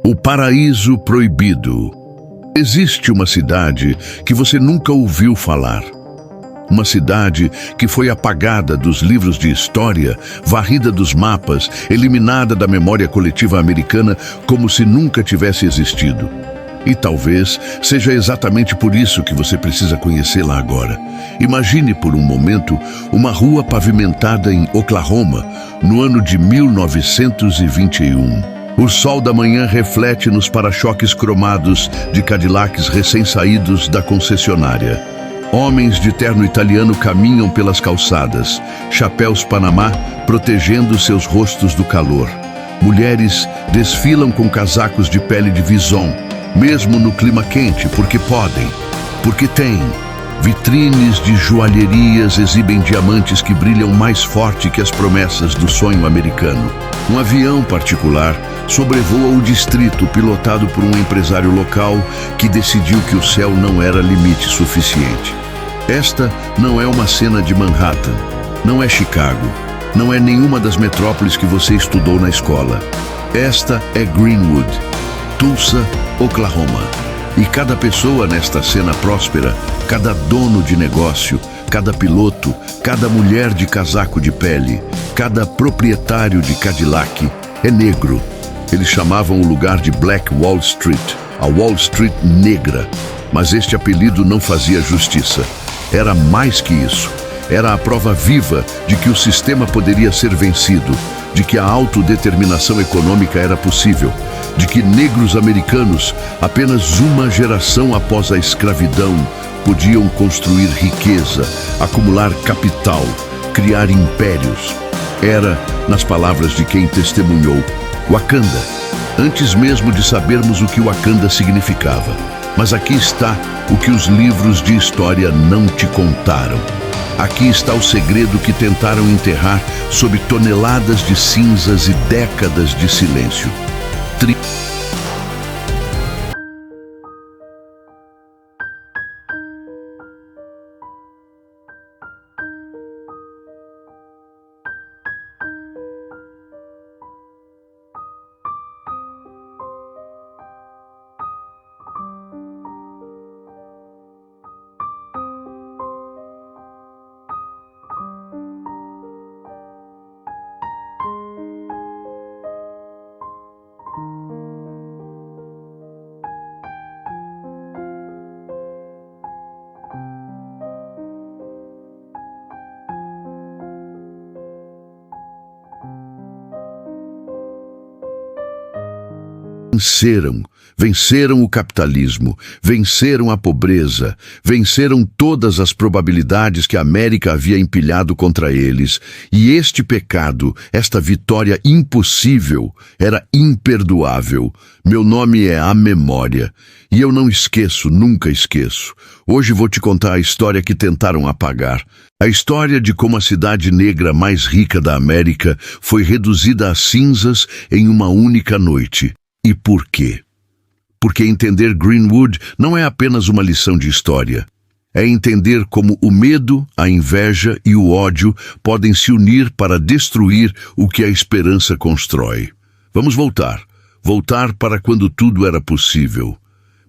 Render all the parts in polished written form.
O Paraíso Proibido. Existe uma cidade que você nunca ouviu falar. Uma cidade que foi apagada dos livros de história, varrida dos mapas, eliminada da memória coletiva americana como se nunca tivesse existido. E talvez seja exatamente por isso que você precisa conhecê-la agora. Imagine por um momento uma rua pavimentada em Oklahoma, no ano de 1921. O sol da manhã reflete nos para-choques cromados de Cadillacs recém-saídos da concessionária. Homens de terno italiano caminham pelas calçadas, chapéus Panamá protegendo seus rostos do calor. Mulheres desfilam com casacos de pele de vison, mesmo no clima quente, porque podem, porque têm. Vitrines de joalherias exibem diamantes que brilham mais forte que as promessas do sonho americano. Um avião particular sobrevoa o distrito pilotado por um empresário local que decidiu que o céu não era limite suficiente. Esta não é uma cena de Manhattan, não é Chicago, não é nenhuma das metrópoles que você estudou na escola. Esta é Greenwood, Tulsa, Oklahoma. E cada pessoa nesta cena próspera, cada dono de negócio, cada piloto, cada mulher de casaco de pele, cada proprietário de Cadillac é negro. Eles chamavam o lugar de Black Wall Street, a Wall Street negra. Mas este apelido não fazia justiça. Era mais que isso. Era a prova viva de que o sistema poderia ser vencido, de que a autodeterminação econômica era possível, de que negros americanos, apenas uma geração após a escravidão, podiam construir riqueza, acumular capital, criar impérios. Era, nas palavras de quem testemunhou, Wakanda, antes mesmo de sabermos o que Wakanda significava. Mas aqui está o que os livros de história não te contaram. Aqui está o segredo que tentaram enterrar sob toneladas de cinzas e décadas de silêncio. Venceram o capitalismo, venceram a pobreza, venceram todas as probabilidades que a América havia empilhado contra eles. E este pecado, esta vitória impossível, era imperdoável. Meu nome é A Memória, e eu não esqueço, nunca esqueço. Hoje vou te contar a história que tentaram apagar. A história de como a cidade negra mais rica da América foi reduzida a cinzas em uma única noite. E por quê? Porque entender Greenwood não é apenas uma lição de história. É entender como o medo, a inveja e o ódio podem se unir para destruir o que a esperança constrói. Vamos voltar para quando tudo era possível.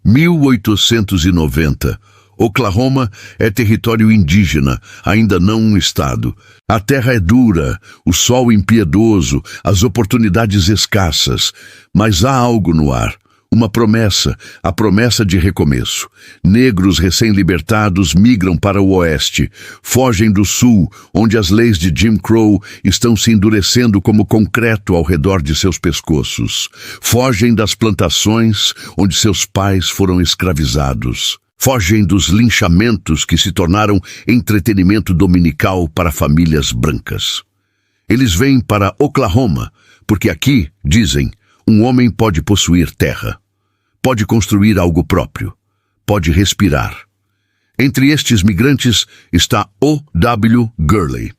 1890. Oklahoma é território indígena, ainda não um estado. A terra é dura, o sol impiedoso, as oportunidades escassas. Mas há algo no ar, uma promessa, a promessa de recomeço. Negros recém-libertados migram para o oeste, fogem do sul, onde as leis de Jim Crow estão se endurecendo como concreto ao redor de seus pescoços. Fogem das plantações, onde seus pais foram escravizados. Fogem dos linchamentos que se tornaram entretenimento dominical para famílias brancas. Eles vêm para Oklahoma, porque aqui, dizem, um homem pode possuir terra, pode construir algo próprio, pode respirar. Entre estes migrantes está O.W. Gurley,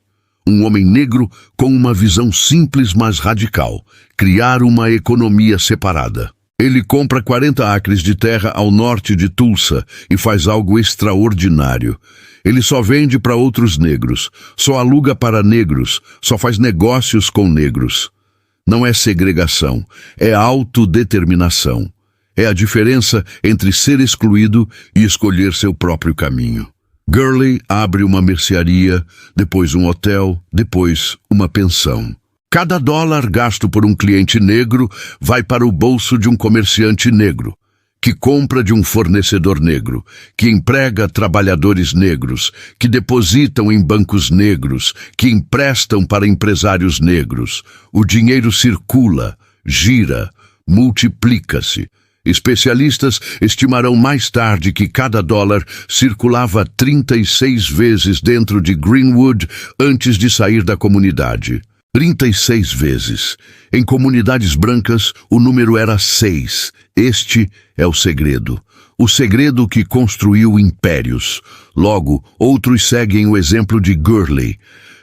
um homem negro com uma visão simples mas radical, criar uma economia separada. Ele compra 40 acres de terra ao norte de Tulsa e faz algo extraordinário. Ele só vende para outros negros, só aluga para negros, só faz negócios com negros. Não é segregação, é autodeterminação. É a diferença entre ser excluído e escolher seu próprio caminho. Gurley abre uma mercearia, depois um hotel, depois uma pensão. Cada dólar gasto por um cliente negro vai para o bolso de um comerciante negro, que compra de um fornecedor negro, que emprega trabalhadores negros, que depositam em bancos negros, que emprestam para empresários negros. O dinheiro circula, gira, multiplica-se. Especialistas estimarão mais tarde que cada dólar circulava 36 vezes dentro de Greenwood antes de sair da comunidade. 36 vezes. Em comunidades brancas, o número era 6. Este é o segredo. O segredo que construiu impérios. Logo, outros seguem o exemplo de Gurley.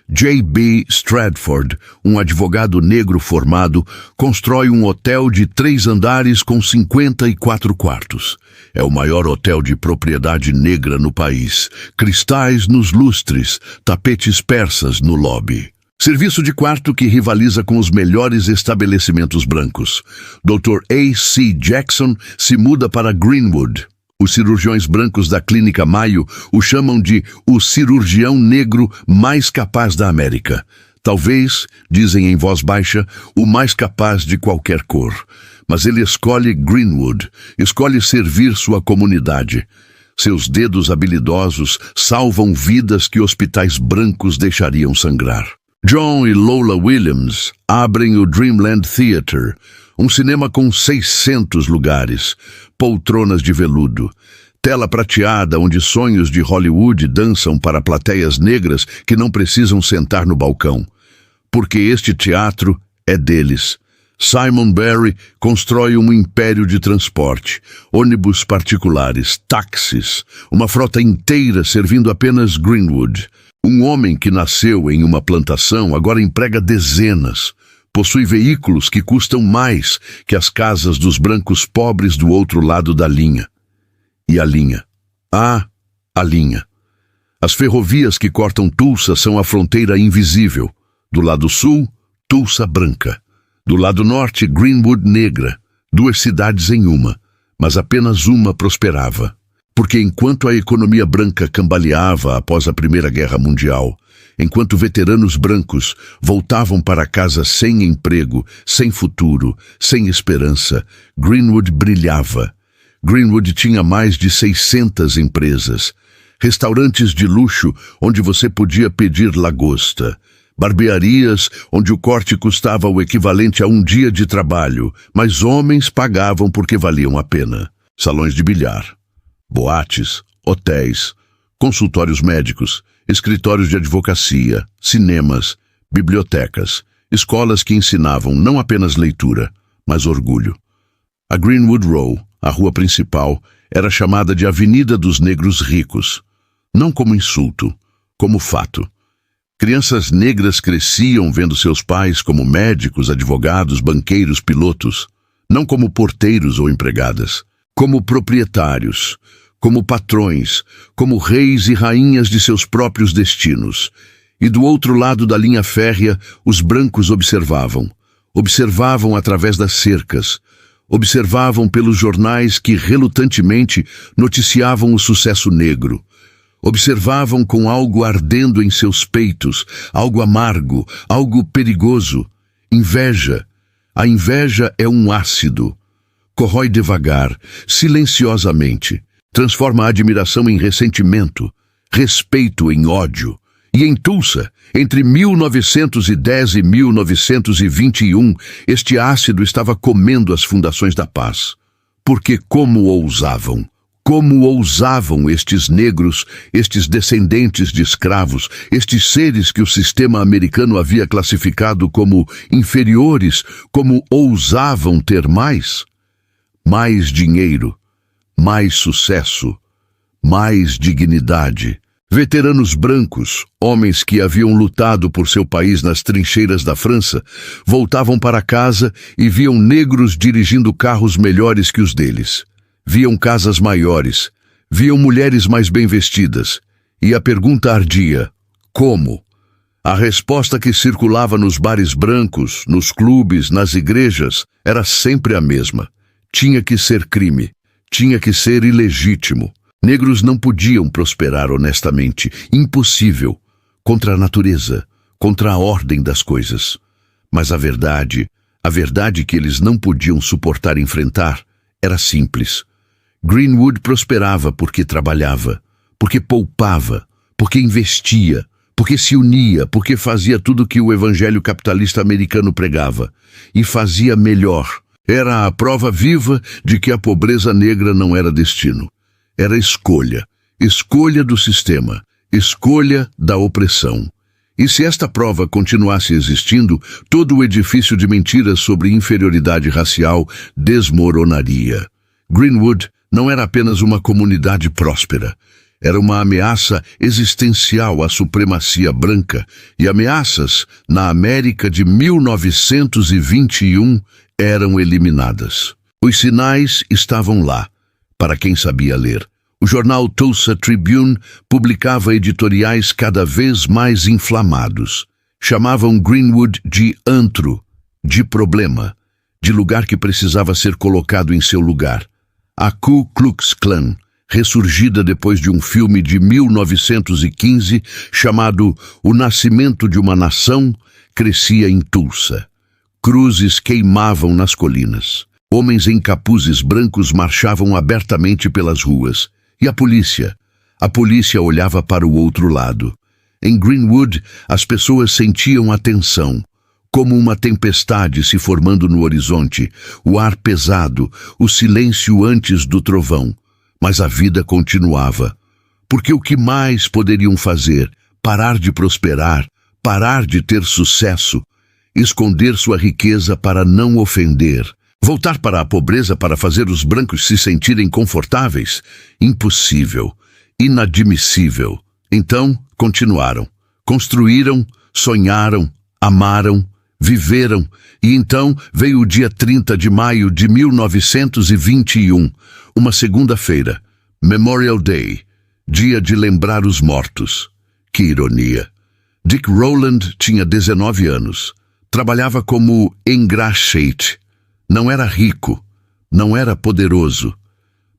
J.B. Stratford, um advogado negro formado, constrói um hotel de 3 andares com 54 quartos. É o maior hotel de propriedade negra no país. Cristais nos lustres, tapetes persas no lobby. Serviço de quarto que rivaliza com os melhores estabelecimentos brancos. Dr. A.C. Jackson se muda para Greenwood. Os cirurgiões brancos da Clínica Mayo o chamam de o cirurgião negro mais capaz da América. Talvez, dizem em voz baixa, o mais capaz de qualquer cor. Mas ele escolhe Greenwood, escolhe servir sua comunidade. Seus dedos habilidosos salvam vidas que hospitais brancos deixariam sangrar. John e Lola Williams abrem o Dreamland Theatre, um cinema com 600 lugares, poltronas de veludo, tela prateada onde sonhos de Hollywood dançam para plateias negras que não precisam sentar no balcão. Porque este teatro é deles. Simon Barry constrói um império de transporte, ônibus particulares, táxis, uma frota inteira servindo apenas Greenwood. Um homem que nasceu em uma plantação agora emprega dezenas. Possui veículos que custam mais que as casas dos brancos pobres do outro lado da linha. E a linha? Ah, a linha. As ferrovias que cortam Tulsa são a fronteira invisível. Do lado sul, Tulsa branca. Do lado norte, Greenwood negra. 2 cidades em uma, mas apenas uma prosperava. Porque enquanto a economia branca cambaleava após a Primeira Guerra Mundial, enquanto veteranos brancos voltavam para casa sem emprego, sem futuro, sem esperança, Greenwood brilhava. Greenwood tinha mais de 600 empresas, restaurantes de luxo onde você podia pedir lagosta, barbearias onde o corte custava o equivalente a um dia de trabalho, mas homens pagavam porque valiam a pena. Salões de bilhar, boates, hotéis, consultórios médicos, escritórios de advocacia, cinemas, bibliotecas, escolas que ensinavam não apenas leitura, mas orgulho. A Greenwood Row, a rua principal, era chamada de Avenida dos Negros Ricos, não como insulto, como fato. Crianças negras cresciam vendo seus pais como médicos, advogados, banqueiros, pilotos, não como porteiros ou empregadas, como proprietários, como patrões, como reis e rainhas de seus próprios destinos. E do outro lado da linha férrea, os brancos observavam. Observavam através das cercas. Observavam pelos jornais que relutantemente noticiavam o sucesso negro. Observavam com algo ardendo em seus peitos, algo amargo, algo perigoso. Inveja. A inveja é um ácido. Corrói devagar, silenciosamente. Transforma a admiração em ressentimento, respeito em ódio. E em Tulsa, entre 1910 e 1921, este ácido estava comendo as fundações da paz. Porque como ousavam? Como ousavam estes negros, estes descendentes de escravos, estes seres que o sistema americano havia classificado como inferiores, como ousavam ter mais? Mais dinheiro, mais sucesso, mais dignidade. Veteranos brancos, homens que haviam lutado por seu país nas trincheiras da França, voltavam para casa e viam negros dirigindo carros melhores que os deles. Viam casas maiores, viam mulheres mais bem vestidas. E a pergunta ardia: como? A resposta que circulava nos bares brancos, nos clubes, nas igrejas, era sempre a mesma. Tinha que ser crime. Tinha que ser ilegítimo. Negros não podiam prosperar honestamente. Impossível. Contra a natureza, contra a ordem das coisas. Mas a verdade que eles não podiam suportar enfrentar, era simples. Greenwood prosperava porque trabalhava, porque poupava, porque investia, porque se unia, porque fazia tudo o que o evangelho capitalista americano pregava. E fazia melhor. Era a prova viva de que a pobreza negra não era destino. Era escolha. Escolha do sistema. Escolha da opressão. E se esta prova continuasse existindo, todo o edifício de mentiras sobre inferioridade racial desmoronaria. Greenwood não era apenas uma comunidade próspera. Era uma ameaça existencial à supremacia branca, e ameaças, na América de 1921, eram eliminadas. Os sinais estavam lá, para quem sabia ler. O jornal Tulsa Tribune publicava editoriais cada vez mais inflamados. Chamavam Greenwood de antro, de problema, de lugar que precisava ser colocado em seu lugar. A Ku Klux Klan, ressurgida depois de um filme de 1915 chamado O Nascimento de uma Nação, crescia em Tulsa. Cruzes queimavam nas colinas. Homens em capuzes brancos marchavam abertamente pelas ruas. E a polícia olhava para o outro lado. Em Greenwood, as pessoas sentiam a tensão, como uma tempestade se formando no horizonte, o ar pesado, o silêncio antes do trovão. Mas a vida continuava. Porque o que mais poderiam fazer? Parar de prosperar, parar de ter sucesso, esconder sua riqueza para não ofender, voltar para a pobreza para fazer os brancos se sentirem confortáveis? Impossível, inadmissível. Então, continuaram. Construíram, sonharam, amaram, viveram, e então veio o dia 30 de maio de 1921, uma segunda-feira, Memorial Day, dia de lembrar os mortos. Que ironia! Dick Rowland tinha 19 anos, trabalhava como engraxate. Não era rico, não era poderoso,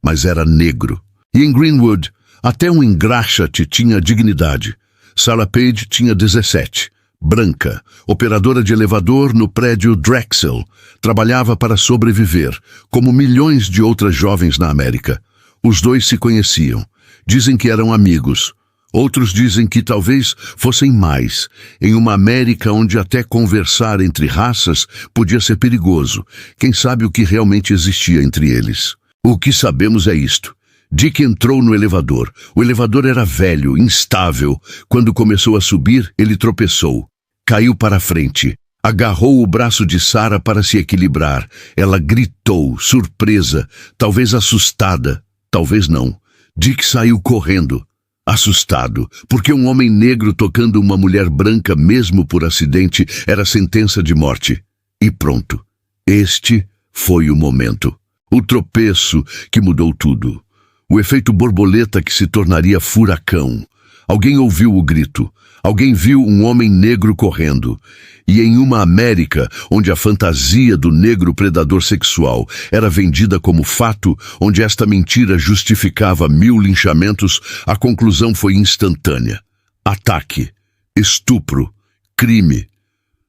mas era negro. E em Greenwood, até um engraxate tinha dignidade. Sarah Page tinha 17. Branca, operadora de elevador no prédio Drexel, trabalhava para sobreviver, como milhões de outras jovens na América. Os dois se conheciam. Dizem que eram amigos. Outros dizem que talvez fossem mais, em uma América onde até conversar entre raças podia ser perigoso. Quem sabe o que realmente existia entre eles? O que sabemos é isto. Dick entrou no elevador. O elevador era velho, instável. Quando começou a subir, ele tropeçou. Caiu para a frente. Agarrou o braço de Sarah para se equilibrar. Ela gritou, surpresa, talvez assustada, talvez não. Dick saiu correndo, assustado, porque um homem negro tocando uma mulher branca, mesmo por acidente, era sentença de morte. E pronto. Este foi o momento. O tropeço que mudou tudo. O efeito borboleta que se tornaria furacão. Alguém ouviu o grito. Alguém viu um homem negro correndo. E em uma América onde a fantasia do negro predador sexual era vendida como fato, onde esta mentira justificava 1000 linchamentos, a conclusão foi instantânea. Ataque, estupro, crime.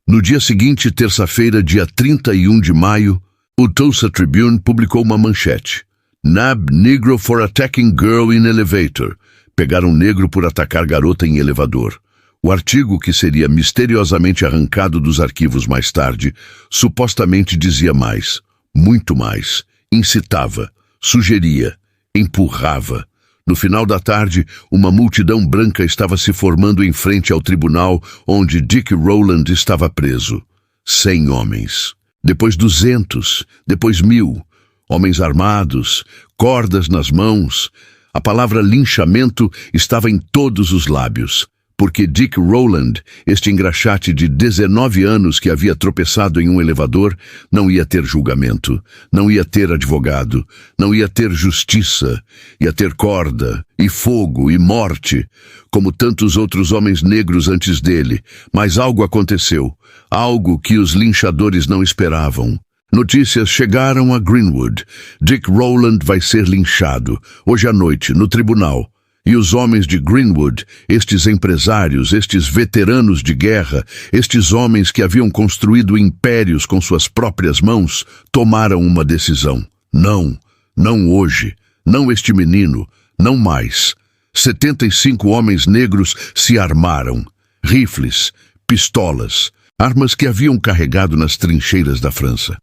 No dia seguinte, terça-feira, dia 31 de maio, o Tulsa Tribune publicou uma manchete. Nab Negro for attacking girl in elevator. Pegaram negro por atacar garota em elevador. O artigo, que seria misteriosamente arrancado dos arquivos mais tarde, supostamente dizia mais, muito mais, incitava, sugeria, empurrava. No final da tarde, uma multidão branca estava se formando em frente ao tribunal onde Dick Rowland estava preso. 100 homens. Depois 200, depois 1000. Homens armados, cordas nas mãos. A palavra linchamento estava em todos os lábios. porque Dick Rowland, este engraxate de 19 anos que havia tropeçado em um elevador, não ia ter julgamento, não ia ter advogado, não ia ter justiça, ia ter corda, e fogo, e morte, como tantos outros homens negros antes dele. Mas algo aconteceu, algo que os linchadores não esperavam. Notícias chegaram a Greenwood. Dick Rowland vai ser linchado, hoje à noite, no tribunal. E os homens de Greenwood, estes empresários, estes veteranos de guerra, estes homens que haviam construído impérios com suas próprias mãos, tomaram uma decisão. Não, não hoje, não este menino, não mais. 75 homens negros se armaram. Rifles, pistolas, armas que haviam carregado nas trincheiras da França.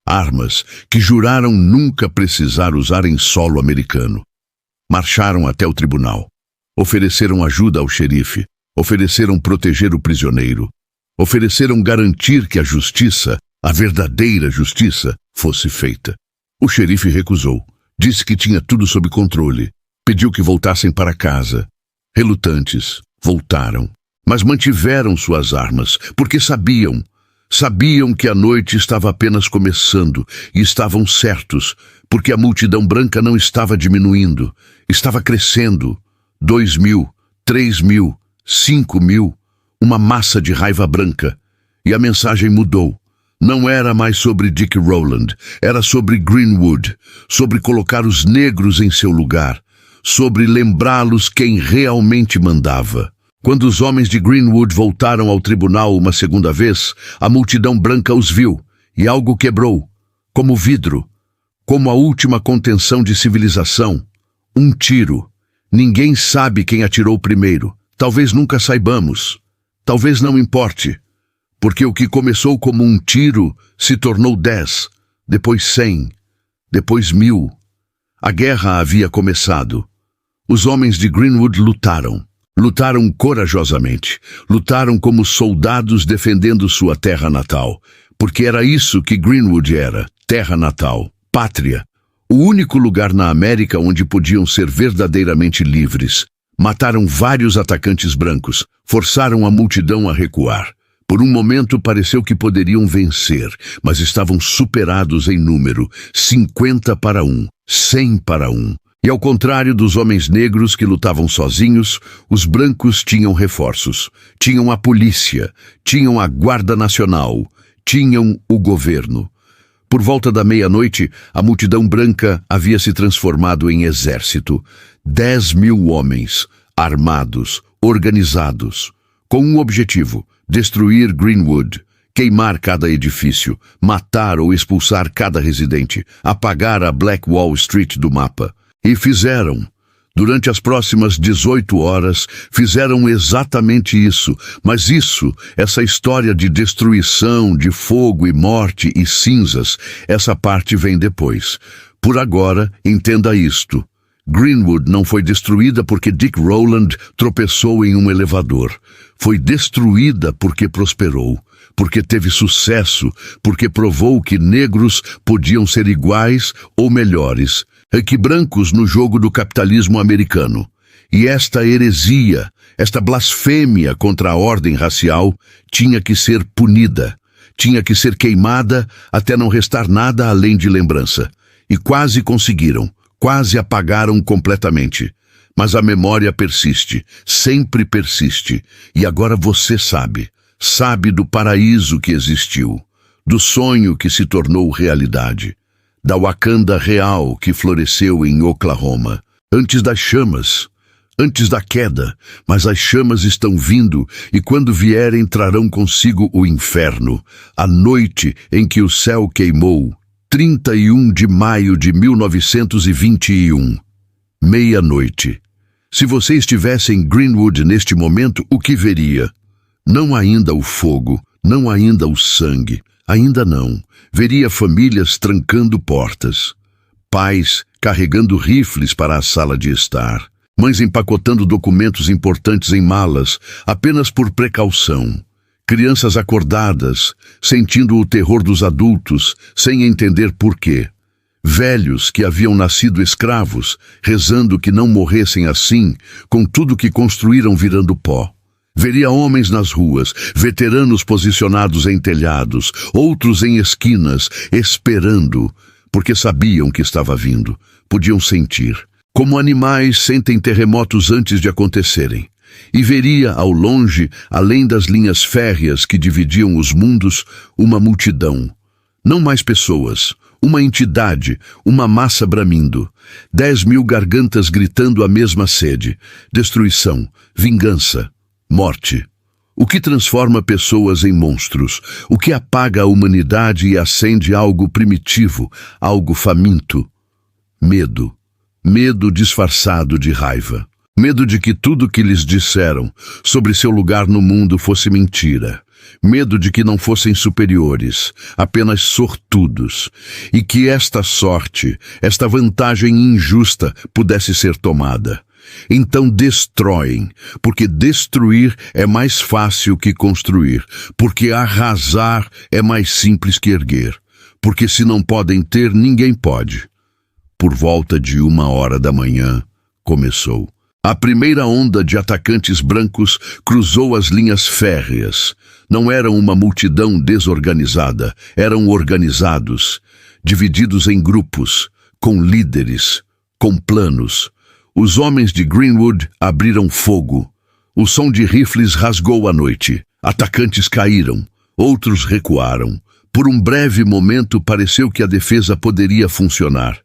Armas que juraram nunca precisar usar em solo americano. Marcharam até o tribunal. Ofereceram ajuda ao xerife. Ofereceram proteger o prisioneiro. Ofereceram garantir que a justiça, a verdadeira justiça, fosse feita. O xerife recusou. Disse que tinha tudo sob controle. Pediu que voltassem para casa. Relutantes, voltaram. Mas mantiveram suas armas, porque sabiam que a noite estava apenas começando, e estavam certos, porque a multidão branca não estava diminuindo, estava crescendo. 2.000, 3.000, 5.000, uma massa de raiva branca. E a mensagem mudou. Não era mais sobre Dick Rowland, era sobre Greenwood, sobre colocar os negros em seu lugar, sobre lembrá-los quem realmente mandava. Quando os homens de Greenwood voltaram ao tribunal uma segunda vez, a multidão branca os viu, e algo quebrou, como vidro, como a última contenção de civilização. Um tiro. Ninguém sabe quem atirou primeiro. Talvez nunca saibamos. Talvez não importe. Porque o que começou como um tiro se tornou 10, depois 100, depois 1.000. A guerra havia começado. Os homens de Greenwood lutaram. Lutaram corajosamente, lutaram como soldados defendendo sua terra natal, porque era isso que Greenwood era, terra natal, pátria, o único lugar na América onde podiam ser verdadeiramente livres. Mataram vários atacantes brancos, forçaram a multidão a recuar. Por um momento pareceu que poderiam vencer, mas estavam superados em número, 50-1, 100-1. E ao contrário dos homens negros que lutavam sozinhos, os brancos tinham reforços, tinham a polícia, tinham a Guarda Nacional, tinham o governo. Por volta da meia-noite, a multidão branca havia se transformado em exército. 10.000 homens, armados, organizados, com um objetivo: destruir Greenwood, queimar cada edifício, matar ou expulsar cada residente, apagar a Black Wall Street do mapa. E fizeram. Durante as próximas 18 horas, fizeram exatamente isso. Mas essa história de destruição, de fogo e morte e cinzas, essa parte vem depois. Por agora, entenda isto. Greenwood não foi destruída porque Dick Rowland tropeçou em um elevador. Foi destruída porque prosperou, porque teve sucesso, porque provou que negros podiam ser iguais ou melhores que brancos no jogo do capitalismo americano. E esta heresia, esta blasfêmia contra a ordem racial, tinha que ser punida, tinha que ser queimada até não restar nada além de lembrança. E quase conseguiram, quase apagaram completamente. Mas a memória persiste, sempre persiste. E agora você sabe do paraíso que existiu, do sonho que se tornou realidade, da Wakanda real que floresceu em Oklahoma, antes das chamas, antes da queda, mas as chamas estão vindo e quando vierem trarão consigo o inferno, a noite em que o céu queimou, 31 de maio de 1921, meia-noite. Se você estivesse em Greenwood neste momento, o que veria? Não ainda o fogo, não ainda o sangue, ainda não. Veria famílias trancando portas, pais carregando rifles para a sala de estar, mães empacotando documentos importantes em malas, apenas por precaução, crianças acordadas, sentindo o terror dos adultos, sem entender por quê, velhos que haviam nascido escravos, rezando que não morressem assim, com tudo que construíram virando pó, Veria homens nas ruas, veteranos posicionados em telhados, outros em esquinas, esperando, porque sabiam que estava vindo, podiam sentir. Como animais sentem terremotos antes de acontecerem. E veria ao longe, além das linhas férreas que dividiam os mundos, uma multidão. Não mais pessoas, uma entidade, uma massa bramindo. 10.000 gargantas gritando a mesma sede. Destruição, vingança, morte. O que transforma pessoas em monstros? O que apaga a humanidade e acende algo primitivo, algo faminto? Medo. Medo disfarçado de raiva. Medo de que tudo que lhes disseram sobre seu lugar no mundo fosse mentira. Medo de que não fossem superiores, apenas sortudos, e que esta sorte, esta vantagem injusta pudesse ser tomada. Então destroem, porque destruir é mais fácil que construir, porque arrasar é mais simples que erguer, porque se não podem ter, ninguém pode. Por volta de 1h da manhã, começou. A primeira onda de atacantes brancos cruzou as linhas férreas. Não eram uma multidão desorganizada, eram organizados, divididos em grupos, com líderes, com planos. Os homens de Greenwood abriram fogo. O som de rifles rasgou a noite. Atacantes caíram, outros recuaram. Por um breve momento pareceu que a defesa poderia funcionar,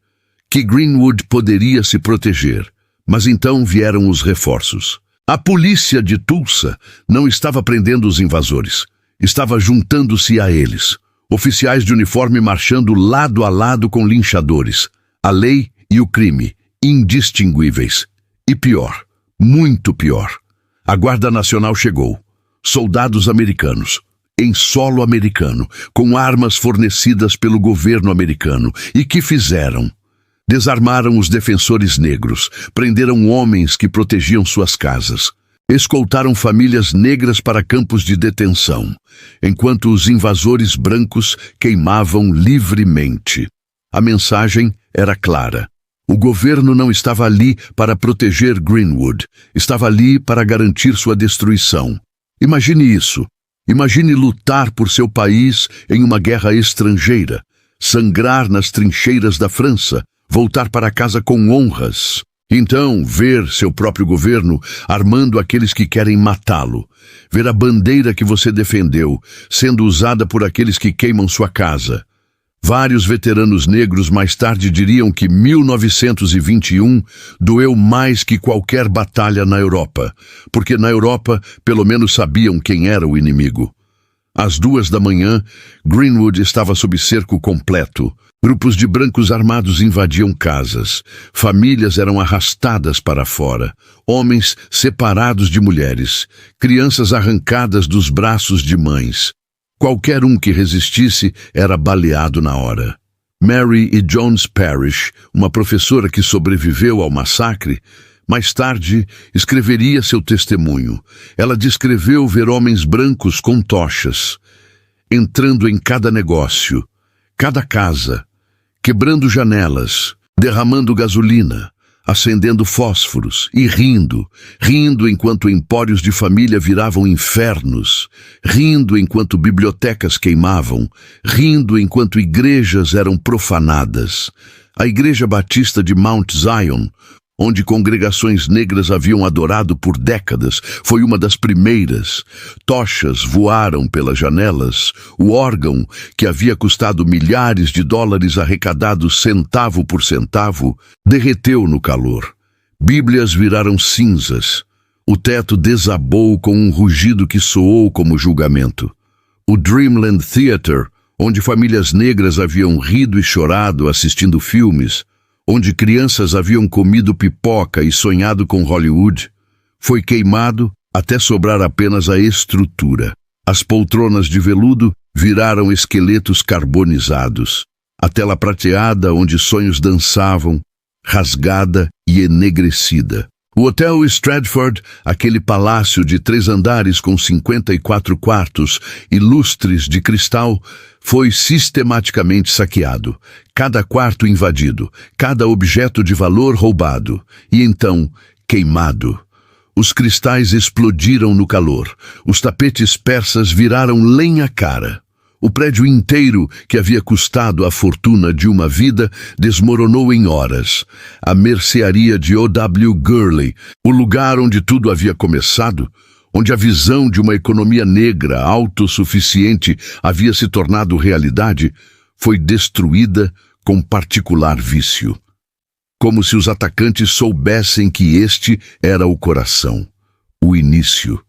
que Greenwood poderia se proteger. Mas então vieram os reforços. A polícia de Tulsa não estava prendendo os invasores. Estava juntando-se a eles. Oficiais de uniforme marchando lado a lado com linchadores. A lei e o crime, indistinguíveis. E pior, muito pior. A Guarda Nacional chegou. Soldados americanos, em solo americano, com armas fornecidas pelo governo americano. E que fizeram? Desarmaram os defensores negros, prenderam homens que protegiam suas casas, escoltaram famílias negras para campos de detenção, enquanto os invasores brancos queimavam livremente. A mensagem era clara. O governo não estava ali para proteger Greenwood, estava ali para garantir sua destruição. Imagine isso. Imagine lutar por seu país em uma guerra estrangeira, sangrar nas trincheiras da França, voltar para casa com honras. Então, ver seu próprio governo armando aqueles que querem matá-lo. Ver a bandeira que você defendeu sendo usada por aqueles que queimam sua casa. Vários veteranos negros mais tarde diriam que 1921 doeu mais que qualquer batalha na Europa, porque na Europa pelo menos sabiam quem era o inimigo. Às 2 da manhã, Greenwood estava sob cerco completo. Grupos de brancos armados invadiam casas. Famílias eram arrastadas para fora. Homens separados de mulheres. Crianças arrancadas dos braços de mães. Qualquer um que resistisse era baleado na hora. Mary E. Jones Parrish, uma professora que sobreviveu ao massacre, mais tarde escreveria seu testemunho. Ela descreveu ver homens brancos com tochas, entrando em cada negócio, cada casa, quebrando janelas, derramando gasolina, acendendo fósforos e rindo enquanto empórios de família viravam infernos, rindo enquanto bibliotecas queimavam, rindo enquanto igrejas eram profanadas. A Igreja Batista de Mount Zion, onde congregações negras haviam adorado por décadas, foi uma das primeiras. Tochas voaram pelas janelas. O órgão, que havia custado milhares de dólares arrecadados centavo por centavo, derreteu no calor. Bíblias viraram cinzas. O teto desabou com um rugido que soou como julgamento. O Dreamland Theater, onde famílias negras haviam rido e chorado assistindo filmes, onde crianças haviam comido pipoca e sonhado com Hollywood, foi queimado até sobrar apenas a estrutura. As poltronas de veludo viraram esqueletos carbonizados. A tela prateada onde sonhos dançavam, rasgada e enegrecida. O Hotel Stratford, aquele palácio de 3 andares com 54 quartos e lustres de cristal, foi sistematicamente saqueado, cada quarto invadido, cada objeto de valor roubado, e então queimado. Os cristais explodiram no calor. Os tapetes persas viraram lenha cara. O prédio inteiro, que havia custado a fortuna de uma vida, desmoronou em horas. A mercearia de O.W. Gurley, o lugar onde tudo havia começado, onde a visão de uma economia negra autossuficiente havia se tornado realidade, foi destruída com particular vício. Como se os atacantes soubessem que este era o coração, o início,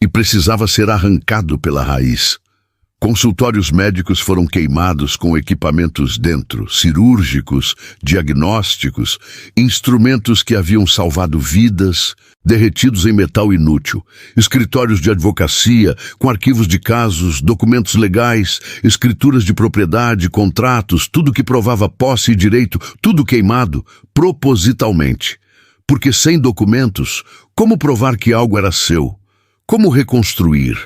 e precisava ser arrancado pela raiz. Consultórios médicos foram queimados com equipamentos dentro, cirúrgicos, diagnósticos, instrumentos que haviam salvado vidas, derretidos em metal inútil, escritórios de advocacia, com arquivos de casos, documentos legais, escrituras de propriedade, contratos, tudo que provava posse e direito, tudo queimado, propositalmente. Porque sem documentos, como provar que algo era seu? Como reconstruir?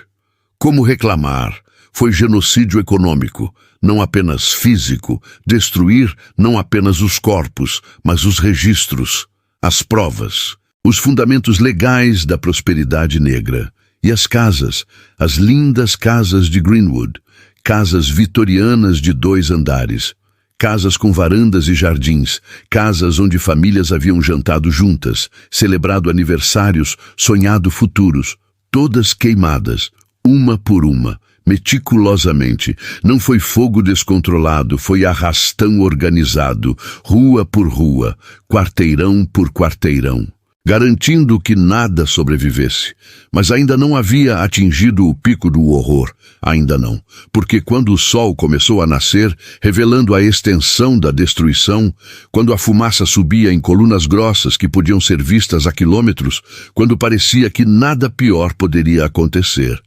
Como reclamar? Foi genocídio econômico, não apenas físico, destruir não apenas os corpos, mas os registros, as provas, os fundamentos legais da prosperidade negra. E as casas, as lindas casas de Greenwood, casas vitorianas de 2 andares, casas com varandas e jardins, casas onde famílias haviam jantado juntas, celebrado aniversários, sonhado futuros, todas queimadas, uma por uma, meticulosamente. Não foi fogo descontrolado, foi arrastão organizado, rua por rua, quarteirão por quarteirão, garantindo que nada sobrevivesse. Mas ainda não havia atingido o pico do horror, ainda não, porque quando o sol começou a nascer, revelando a extensão da destruição, quando a fumaça subia em colunas grossas que podiam ser vistas a quilômetros, quando parecia que nada pior poderia acontecer,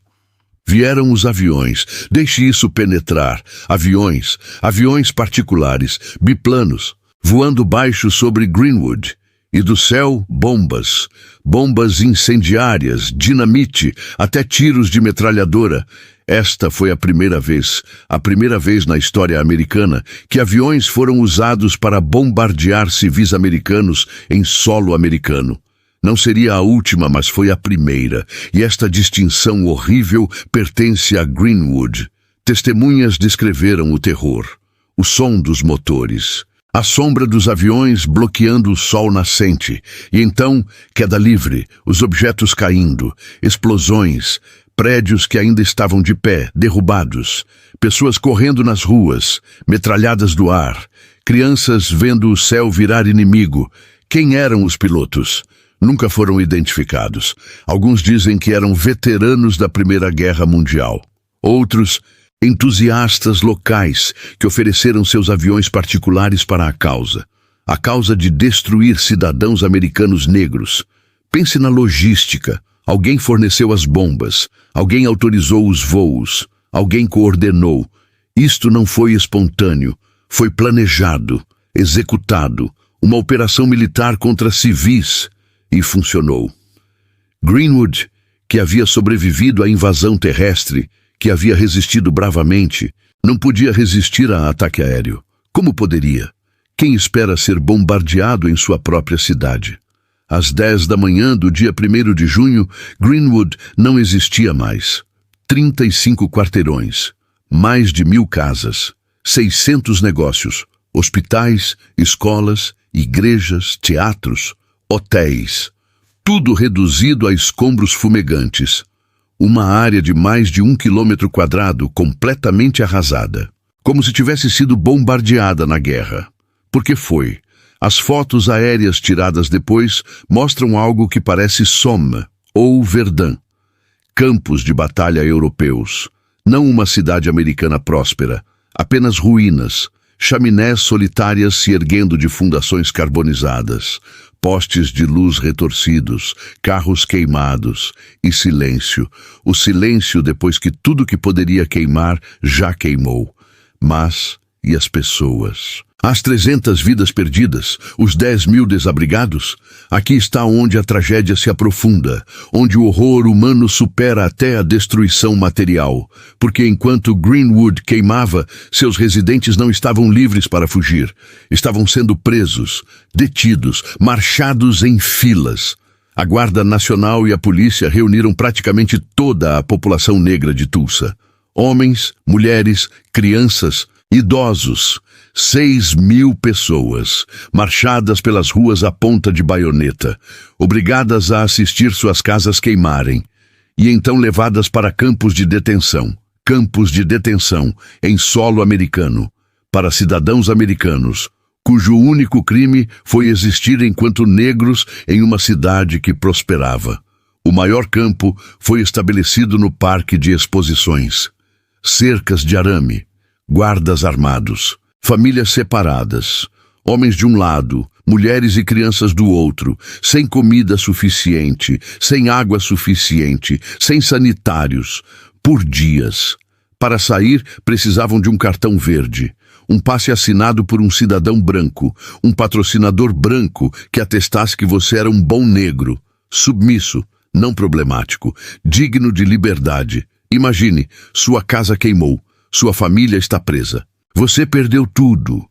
vieram os aviões. Deixe isso penetrar. Aviões particulares, biplanos, voando baixo sobre Greenwood. E do céu, bombas incendiárias, dinamite, até tiros de metralhadora. Esta foi a primeira vez na história americana, que aviões foram usados para bombardear civis americanos em solo americano. Não seria a última, mas foi a primeira, e esta distinção horrível pertence a Greenwood. Testemunhas descreveram o terror, o som dos motores, a sombra dos aviões bloqueando o sol nascente, e então, queda livre, os objetos caindo, explosões, prédios que ainda estavam de pé, derrubados, pessoas correndo nas ruas, metralhadas do ar, crianças vendo o céu virar inimigo. Quem eram os pilotos? Nunca foram identificados. Alguns dizem que eram veteranos da Primeira Guerra Mundial. Outros, entusiastas locais que ofereceram seus aviões particulares para a causa de destruir cidadãos americanos negros. Pense na logística. Alguém forneceu as bombas, alguém autorizou os voos, alguém coordenou. Isto não foi espontâneo, foi planejado, executado, uma operação militar contra civis. E funcionou. Greenwood, que havia sobrevivido à invasão terrestre, que havia resistido bravamente, não podia resistir a ataque aéreo. Como poderia? Quem espera ser bombardeado em sua própria cidade? Às 10 da manhã do dia 1º de junho, Greenwood não existia mais. 35 quarteirões, mais de 1.000 casas, 600 negócios, hospitais, escolas, igrejas, teatros, hotéis, tudo reduzido a escombros fumegantes. Uma área de mais de 1 quilômetro quadrado completamente arrasada, como se tivesse sido bombardeada na guerra. Porque foi. As fotos aéreas tiradas depois mostram algo que parece Somme ou Verdun. Campos de batalha europeus, não uma cidade americana próspera, apenas ruínas, chaminés solitárias se erguendo de fundações carbonizadas, postes de luz retorcidos, carros queimados e silêncio. O silêncio depois que tudo que poderia queimar já queimou. Mas, e as pessoas? As 300 vidas perdidas, os 10.000 desabrigados? Aqui está onde a tragédia se aprofunda, onde o horror humano supera até a destruição material. Porque enquanto Greenwood queimava, seus residentes não estavam livres para fugir. Estavam sendo presos, detidos, marchados em filas. A Guarda Nacional e a polícia reuniram praticamente toda a população negra de Tulsa. Homens, mulheres, crianças, idosos. 6.000 pessoas, marchadas pelas ruas à ponta de baioneta, obrigadas a assistir suas casas queimarem, e então levadas para campos de detenção em solo americano, para cidadãos americanos, cujo único crime foi existir enquanto negros em uma cidade que prosperava. O maior campo foi estabelecido no Parque de Exposições. Cercas de arame, guardas armados, famílias separadas, homens de um lado, mulheres e crianças do outro, sem comida suficiente, sem água suficiente, sem sanitários, por dias. Para sair, precisavam de um cartão verde, um passe assinado por um cidadão branco, um patrocinador branco que atestasse que você era um bom negro, submisso, não problemático, digno de liberdade. Imagine, sua casa queimou, sua família está presa. Você perdeu tudo,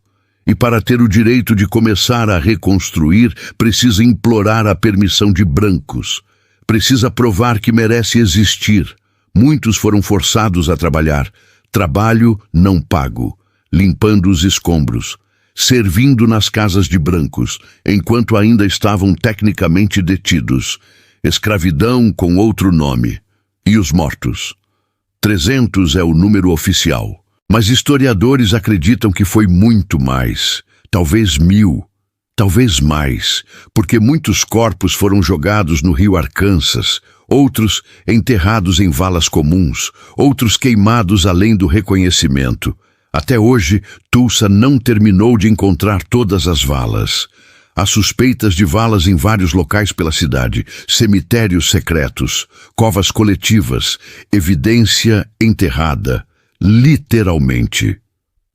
e para ter o direito de começar a reconstruir, precisa implorar a permissão de brancos. Precisa provar que merece existir. Muitos foram forçados a trabalhar. Trabalho não pago, limpando os escombros, servindo nas casas de brancos, enquanto ainda estavam tecnicamente detidos. Escravidão com outro nome. E os mortos? 300 é o número oficial. Mas historiadores acreditam que foi muito mais, talvez 1.000, talvez mais, porque muitos corpos foram jogados no rio Arkansas, outros enterrados em valas comuns, outros queimados além do reconhecimento. Até hoje, Tulsa não terminou de encontrar todas as valas. Há suspeitas de valas em vários locais pela cidade, cemitérios secretos, covas coletivas, evidência enterrada. Literalmente.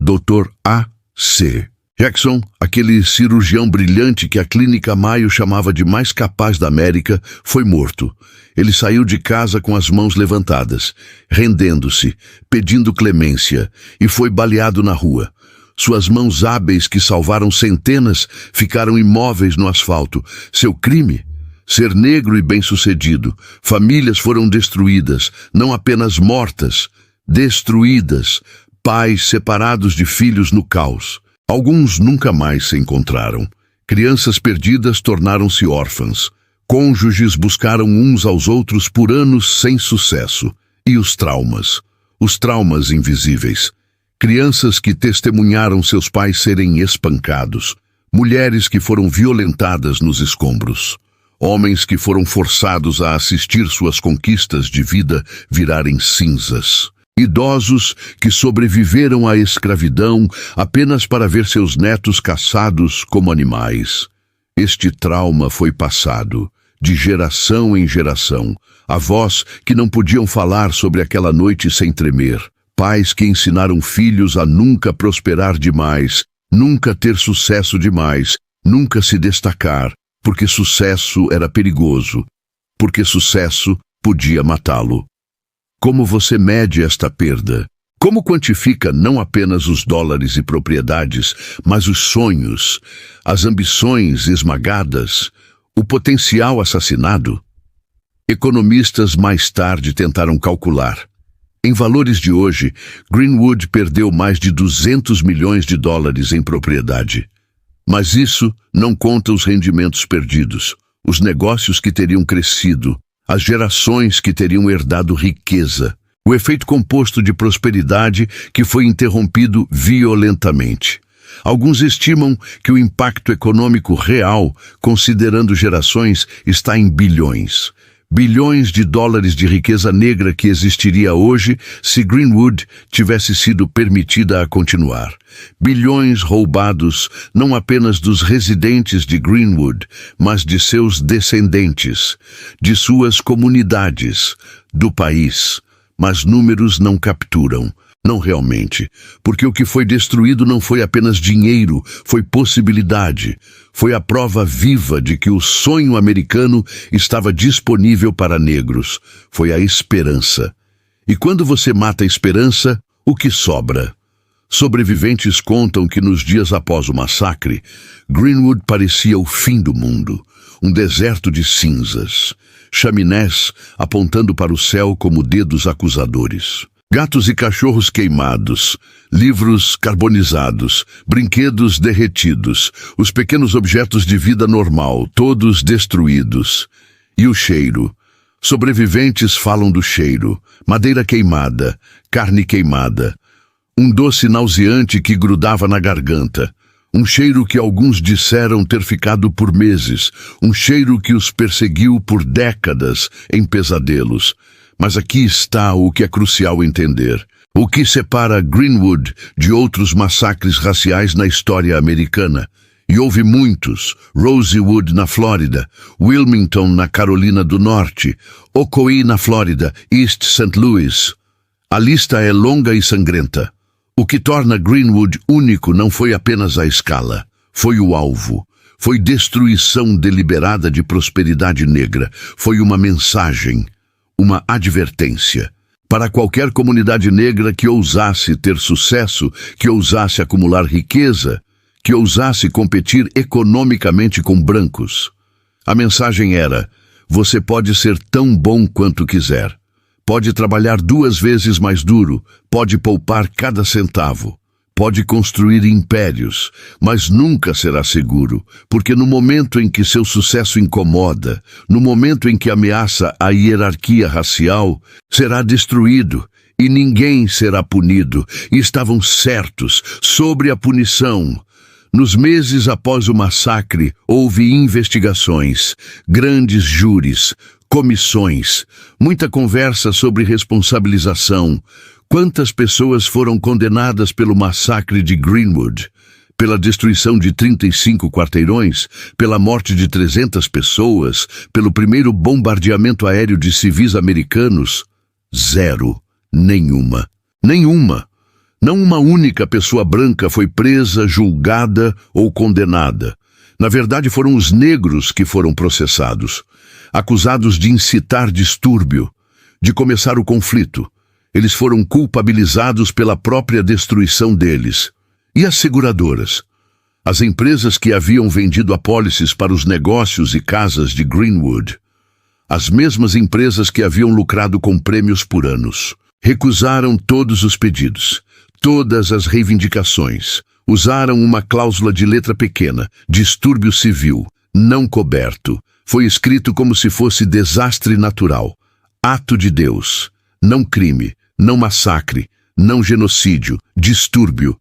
Dr. A.C. Jackson, aquele cirurgião brilhante que a Clínica Mayo chamava de mais capaz da América, foi morto. Ele saiu de casa com as mãos levantadas, rendendo-se, pedindo clemência, e foi baleado na rua. Suas mãos hábeis que salvaram centenas ficaram imóveis no asfalto. Seu crime? Ser negro e bem-sucedido. Famílias foram destruídas, não apenas mortas, destruídas, pais separados de filhos no caos. Alguns nunca mais se encontraram. Crianças perdidas tornaram-se órfãs. Cônjuges buscaram uns aos outros por anos sem sucesso. E os traumas invisíveis. Crianças que testemunharam seus pais serem espancados. Mulheres que foram violentadas nos escombros. Homens que foram forçados a assistir suas conquistas de vida virarem cinzas. Idosos que sobreviveram à escravidão apenas para ver seus netos caçados como animais. Este trauma foi passado, de geração em geração. Avós que não podiam falar sobre aquela noite sem tremer. Pais que ensinaram filhos a nunca prosperar demais, nunca ter sucesso demais, nunca se destacar, porque sucesso era perigoso, porque sucesso podia matá-lo. Como você mede esta perda? Como quantifica não apenas os dólares e propriedades, mas os sonhos, as ambições esmagadas, o potencial assassinado? Economistas mais tarde tentaram calcular. Em valores de hoje, Greenwood perdeu mais de 200 milhões de dólares em propriedade. Mas isso não conta os rendimentos perdidos, os negócios que teriam crescido, as gerações que teriam herdado riqueza, o efeito composto de prosperidade que foi interrompido violentamente. Alguns estimam que o impacto econômico real, considerando gerações, está em bilhões. Bilhões de dólares de riqueza negra que existiria hoje se Greenwood tivesse sido permitida a continuar. Bilhões roubados não apenas dos residentes de Greenwood, mas de seus descendentes, de suas comunidades, do país. Mas números não capturam. Não realmente, porque o que foi destruído não foi apenas dinheiro, foi possibilidade. Foi a prova viva de que o sonho americano estava disponível para negros. Foi a esperança. E quando você mata a esperança, o que sobra? Sobreviventes contam que nos dias após o massacre, Greenwood parecia o fim do mundo, um deserto de cinzas, chaminés apontando para o céu como dedos acusadores. Gatos e cachorros queimados, livros carbonizados, brinquedos derretidos, os pequenos objetos de vida normal, todos destruídos. E o cheiro. Sobreviventes falam do cheiro, madeira queimada, carne queimada, um doce nauseante que grudava na garganta, um cheiro que alguns disseram ter ficado por meses, um cheiro que os perseguiu por décadas em pesadelos. Mas aqui está o que é crucial entender. O que separa Greenwood de outros massacres raciais na história americana. E houve muitos: Rosewood na Flórida, Wilmington na Carolina do Norte, Ocoee na Flórida, East St. Louis. A lista é longa e sangrenta. O que torna Greenwood único não foi apenas a escala, foi o alvo. Foi destruição deliberada de prosperidade negra. Foi uma mensagem, uma advertência. Para qualquer comunidade negra que ousasse ter sucesso, que ousasse acumular riqueza, que ousasse competir economicamente com brancos. A mensagem era: você pode ser tão bom quanto quiser. Pode trabalhar 2 vezes mais duro, pode poupar cada centavo, pode construir impérios, mas nunca será seguro, porque no momento em que seu sucesso incomoda, no momento em que ameaça a hierarquia racial, será destruído e ninguém será punido. E estavam certos sobre a punição. Nos meses após o massacre, houve investigações, grandes júris, comissões, muita conversa sobre responsabilização. Quantas pessoas foram condenadas pelo massacre de Greenwood? Pela destruição de 35 quarteirões? Pela morte de 300 pessoas? Pelo primeiro bombardeamento aéreo de civis americanos? 0. Nenhuma. Nenhuma. Não uma única pessoa branca foi presa, julgada ou condenada. Na verdade, foram os negros que foram processados, acusados de incitar distúrbio, de começar o conflito. Eles foram culpabilizados pela própria destruição deles. E as seguradoras? As empresas que haviam vendido apólices para os negócios e casas de Greenwood. As mesmas empresas que haviam lucrado com prêmios por anos. Recusaram todos os pedidos, todas as reivindicações. Usaram uma cláusula de letra pequena, distúrbio civil, não coberto. Foi escrito como se fosse desastre natural, ato de Deus, não crime, não massacre, não genocídio, distúrbio.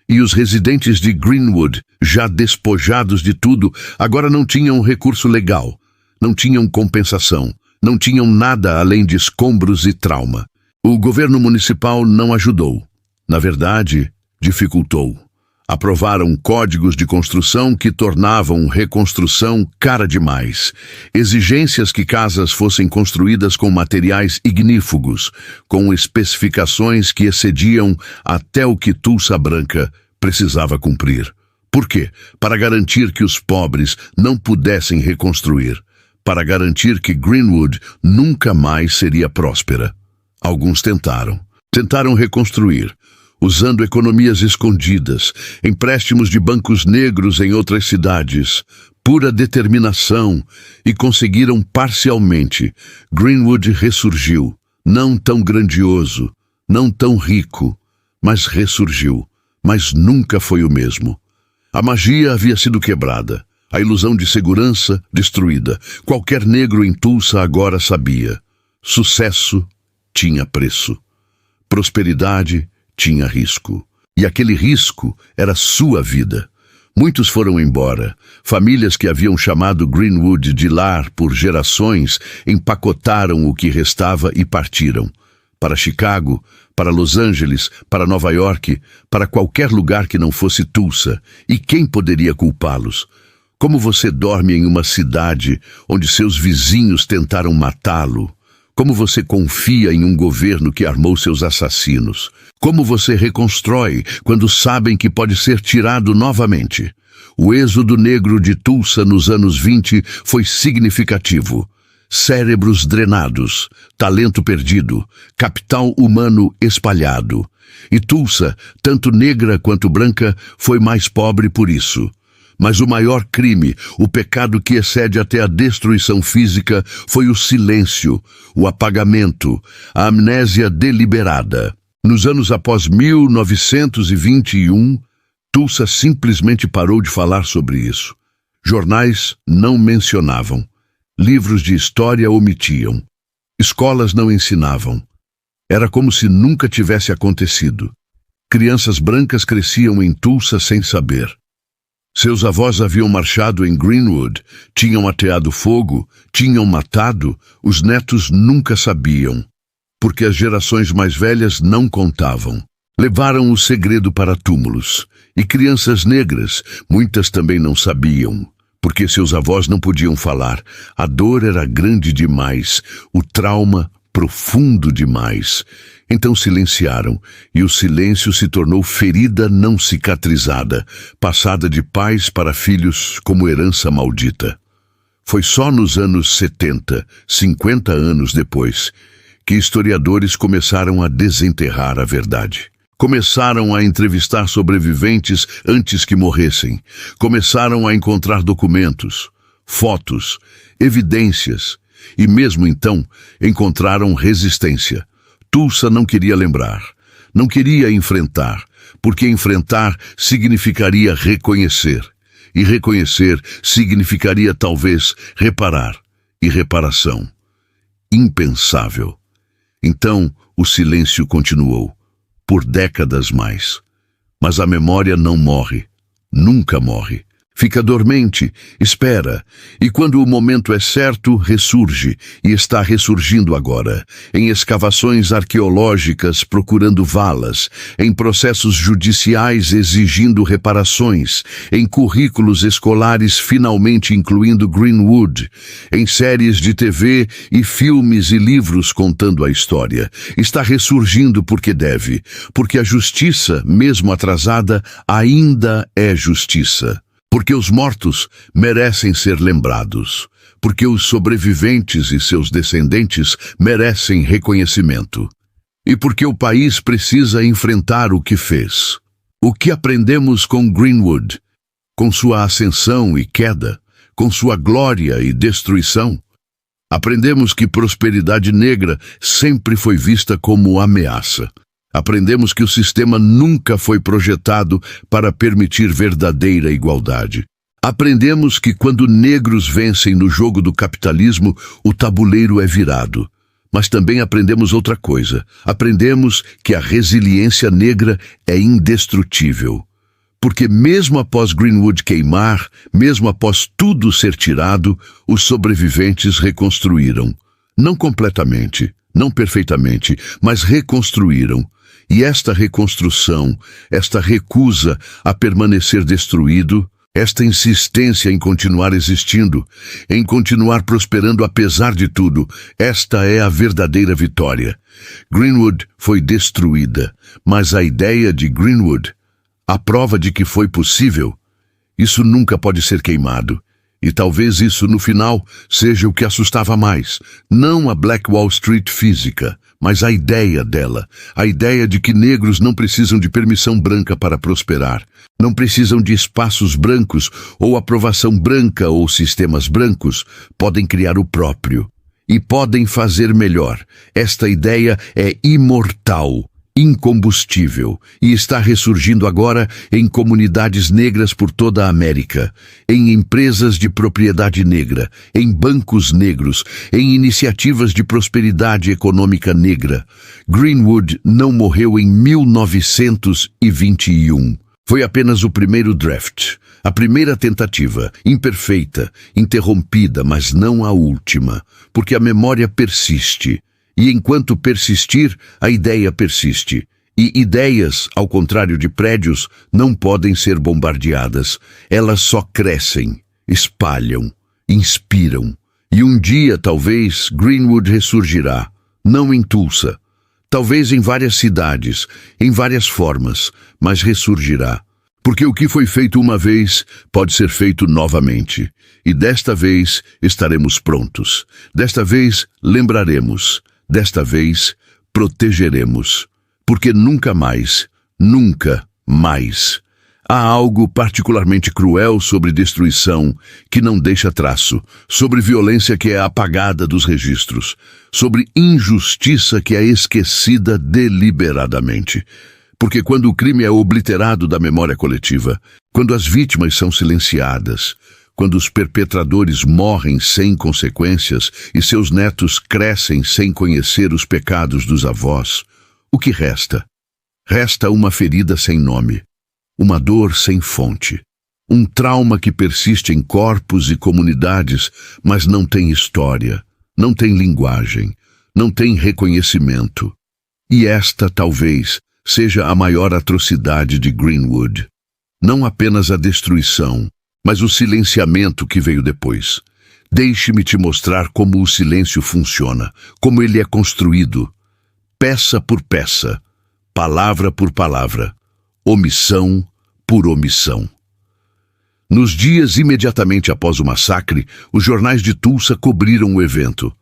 E os residentes de Greenwood, já despojados de tudo, agora não tinham recurso legal, não tinham compensação, não tinham nada além de escombros e trauma. O governo municipal não ajudou. Na verdade, dificultou. Aprovaram códigos de construção que tornavam reconstrução cara demais. Exigências que casas fossem construídas com materiais ignífugos, com especificações que excediam até o que Tulsa Branca precisava cumprir. Por quê? Para garantir que os pobres não pudessem reconstruir. Para garantir que Greenwood nunca mais seria próspera. Alguns tentaram. Tentaram reconstruir, usando economias escondidas, empréstimos de bancos negros em outras cidades, pura determinação, e conseguiram parcialmente. Greenwood ressurgiu, não tão grandioso, não tão rico, mas ressurgiu, mas nunca foi o mesmo. A magia havia sido quebrada, a ilusão de segurança destruída. Qualquer negro em Tulsa agora sabia. Sucesso tinha preço. Prosperidade tinha risco. E aquele risco era sua vida. Muitos foram embora. Famílias que haviam chamado Greenwood de lar por gerações empacotaram o que restava e partiram. Para Chicago, para Los Angeles, para Nova York, para qualquer lugar que não fosse Tulsa. E quem poderia culpá-los? Como você dorme em uma cidade onde seus vizinhos tentaram matá-lo? Como você confia em um governo que armou seus assassinos? Como você reconstrói quando sabem que pode ser tirado novamente? O êxodo negro de Tulsa nos anos 20 foi significativo. Cérebros drenados, talento perdido, capital humano espalhado. E Tulsa, tanto negra quanto branca, foi mais pobre por isso. Mas o maior crime, o pecado que excede até a destruição física, foi o silêncio, o apagamento, a amnésia deliberada. Nos anos após 1921, Tulsa simplesmente parou de falar sobre isso. Jornais não mencionavam. Livros de história omitiam. Escolas não ensinavam. Era como se nunca tivesse acontecido. Crianças brancas cresciam em Tulsa sem saber. Seus avós haviam marchado em Greenwood, tinham ateado fogo, tinham matado, os netos nunca sabiam, porque as gerações mais velhas não contavam. Levaram o segredo para túmulos, e crianças negras, muitas também não sabiam, porque seus avós não podiam falar. A dor era grande demais, o trauma profundo demais. Então silenciaram, e o silêncio se tornou ferida não cicatrizada, passada de pais para filhos como herança maldita. Foi só nos anos 70, 50 anos depois, que historiadores começaram a desenterrar a verdade. Começaram a entrevistar sobreviventes antes que morressem. Começaram a encontrar documentos, fotos, evidências, e mesmo então encontraram resistência. Tulsa não queria lembrar, não queria enfrentar, porque enfrentar significaria reconhecer, e reconhecer significaria talvez reparar, e reparação. Impensável. Então o silêncio continuou, por décadas mais. Mas a memória não morre, nunca morre. Fica dormente, espera, e quando o momento é certo, ressurge, e está ressurgindo agora, em escavações arqueológicas procurando valas, em processos judiciais exigindo reparações, em currículos escolares finalmente incluindo Greenwood, em séries de TV e filmes e livros contando a história. Está ressurgindo porque deve, porque a justiça, mesmo atrasada, ainda é justiça. Porque os mortos merecem ser lembrados, porque os sobreviventes e seus descendentes merecem reconhecimento, e porque o país precisa enfrentar o que fez. O que aprendemos com Greenwood, com sua ascensão e queda, com sua glória e destruição? Aprendemos que prosperidade negra sempre foi vista como ameaça. Aprendemos que o sistema nunca foi projetado para permitir verdadeira igualdade. Aprendemos que quando negros vencem no jogo do capitalismo, o tabuleiro é virado. Mas também aprendemos outra coisa. Aprendemos que a resiliência negra é indestrutível. Porque mesmo após Greenwood queimar, mesmo após tudo ser tirado, os sobreviventes reconstruíram. Não completamente, não perfeitamente, mas reconstruíram. E esta reconstrução, esta recusa a permanecer destruído, esta insistência em continuar existindo, em continuar prosperando apesar de tudo, esta é a verdadeira vitória. Greenwood foi destruída, mas a ideia de Greenwood, a prova de que foi possível, isso nunca pode ser queimado. E talvez isso, no final, seja o que assustava mais. Não a Black Wall Street física, mas a ideia dela. A ideia de que negros não precisam de permissão branca para prosperar. Não precisam de espaços brancos, ou aprovação branca, ou sistemas brancos. Podem criar o próprio. E podem fazer melhor. Esta ideia é imortal, incombustível, e está ressurgindo agora em comunidades negras por toda a América, em empresas de propriedade negra, em bancos negros, em iniciativas de prosperidade econômica negra. Greenwood não morreu em 1921. Foi apenas o primeiro draft, a primeira tentativa, imperfeita, interrompida, mas não a última, porque a memória persiste. E enquanto persistir, a ideia persiste. E ideias, ao contrário de prédios, não podem ser bombardeadas. Elas só crescem, espalham, inspiram. E um dia, talvez, Greenwood ressurgirá. Não em Tulsa. Talvez em várias cidades, em várias formas, mas ressurgirá. Porque o que foi feito uma vez pode ser feito novamente. E desta vez estaremos prontos. Desta vez lembraremos. Desta vez, protegeremos. Porque nunca mais, nunca mais, há algo particularmente cruel sobre destruição que não deixa traço, sobre violência que é apagada dos registros, sobre injustiça que é esquecida deliberadamente. Porque quando o crime é obliterado da memória coletiva, quando as vítimas são silenciadas, quando os perpetradores morrem sem consequências e seus netos crescem sem conhecer os pecados dos avós, o que resta? Resta uma ferida sem nome, uma dor sem fonte, um trauma que persiste em corpos e comunidades, mas não tem história, não tem linguagem, não tem reconhecimento. E esta, talvez, seja a maior atrocidade de Greenwood. Não apenas a destruição, mas o silenciamento que veio depois. Deixe-me te mostrar como o silêncio funciona, como ele é construído, peça por peça, palavra por palavra, omissão por omissão. Nos dias imediatamente após o massacre, os jornais de Tulsa cobriram o evento.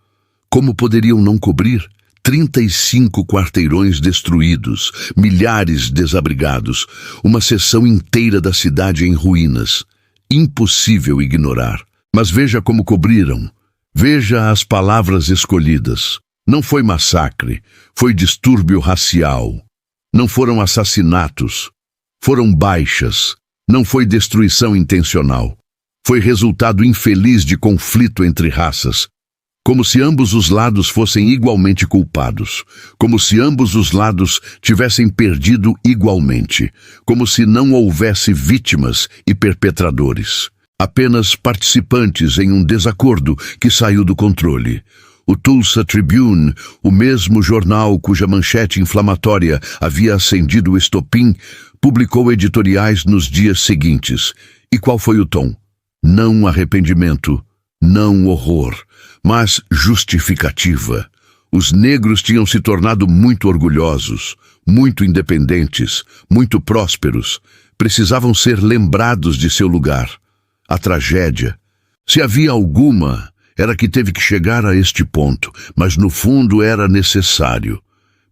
Como poderiam não cobrir? 35 quarteirões destruídos, milhares desabrigados, uma seção inteira da cidade em ruínas. Impossível ignorar. Mas veja como cobriram. Veja as palavras escolhidas. Não foi massacre, foi distúrbio racial. Não foram assassinatos, foram baixas. Não foi destruição intencional. Foi resultado infeliz de conflito entre raças. Como se ambos os lados fossem igualmente culpados. Como se ambos os lados tivessem perdido igualmente. Como se não houvesse vítimas e perpetradores. Apenas participantes em um desacordo que saiu do controle. O Tulsa Tribune, o mesmo jornal cuja manchete inflamatória havia acendido o estopim, publicou editoriais nos dias seguintes. E qual foi o tom? Não arrependimento, não horror, mas justificativa. Os negros tinham se tornado muito orgulhosos, muito independentes, muito prósperos. Precisavam ser lembrados de seu lugar. A tragédia, se havia alguma, era que teve que chegar a este ponto, mas no fundo era necessário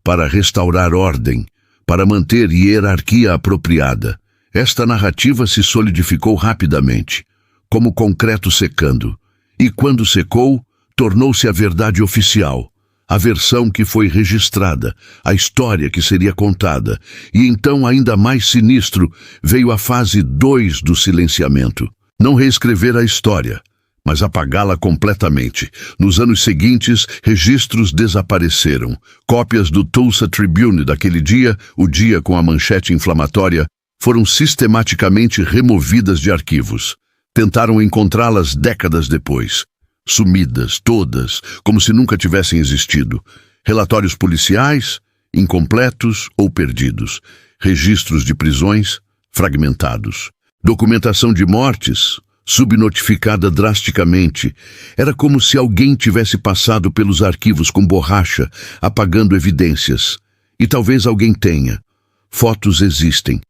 para restaurar ordem, para manter hierarquia apropriada. Esta narrativa se solidificou rapidamente, como concreto secando, e quando secou, tornou-se a verdade oficial, a versão que foi registrada, a história que seria contada, e então, ainda mais sinistro, veio a fase 2 do silenciamento. Não reescrever a história, mas apagá-la completamente. Nos anos seguintes, registros desapareceram. Cópias do Tulsa Tribune daquele dia, o dia com a manchete inflamatória, foram sistematicamente removidas de arquivos. Tentaram encontrá-las décadas depois. Sumidas, todas, como se nunca tivessem existido. Relatórios policiais, incompletos ou perdidos. Registros de prisões, fragmentados. Documentação de mortes, subnotificada drasticamente. Era como se alguém tivesse passado pelos arquivos com borracha, apagando evidências. E talvez alguém tenha. Fotos existem.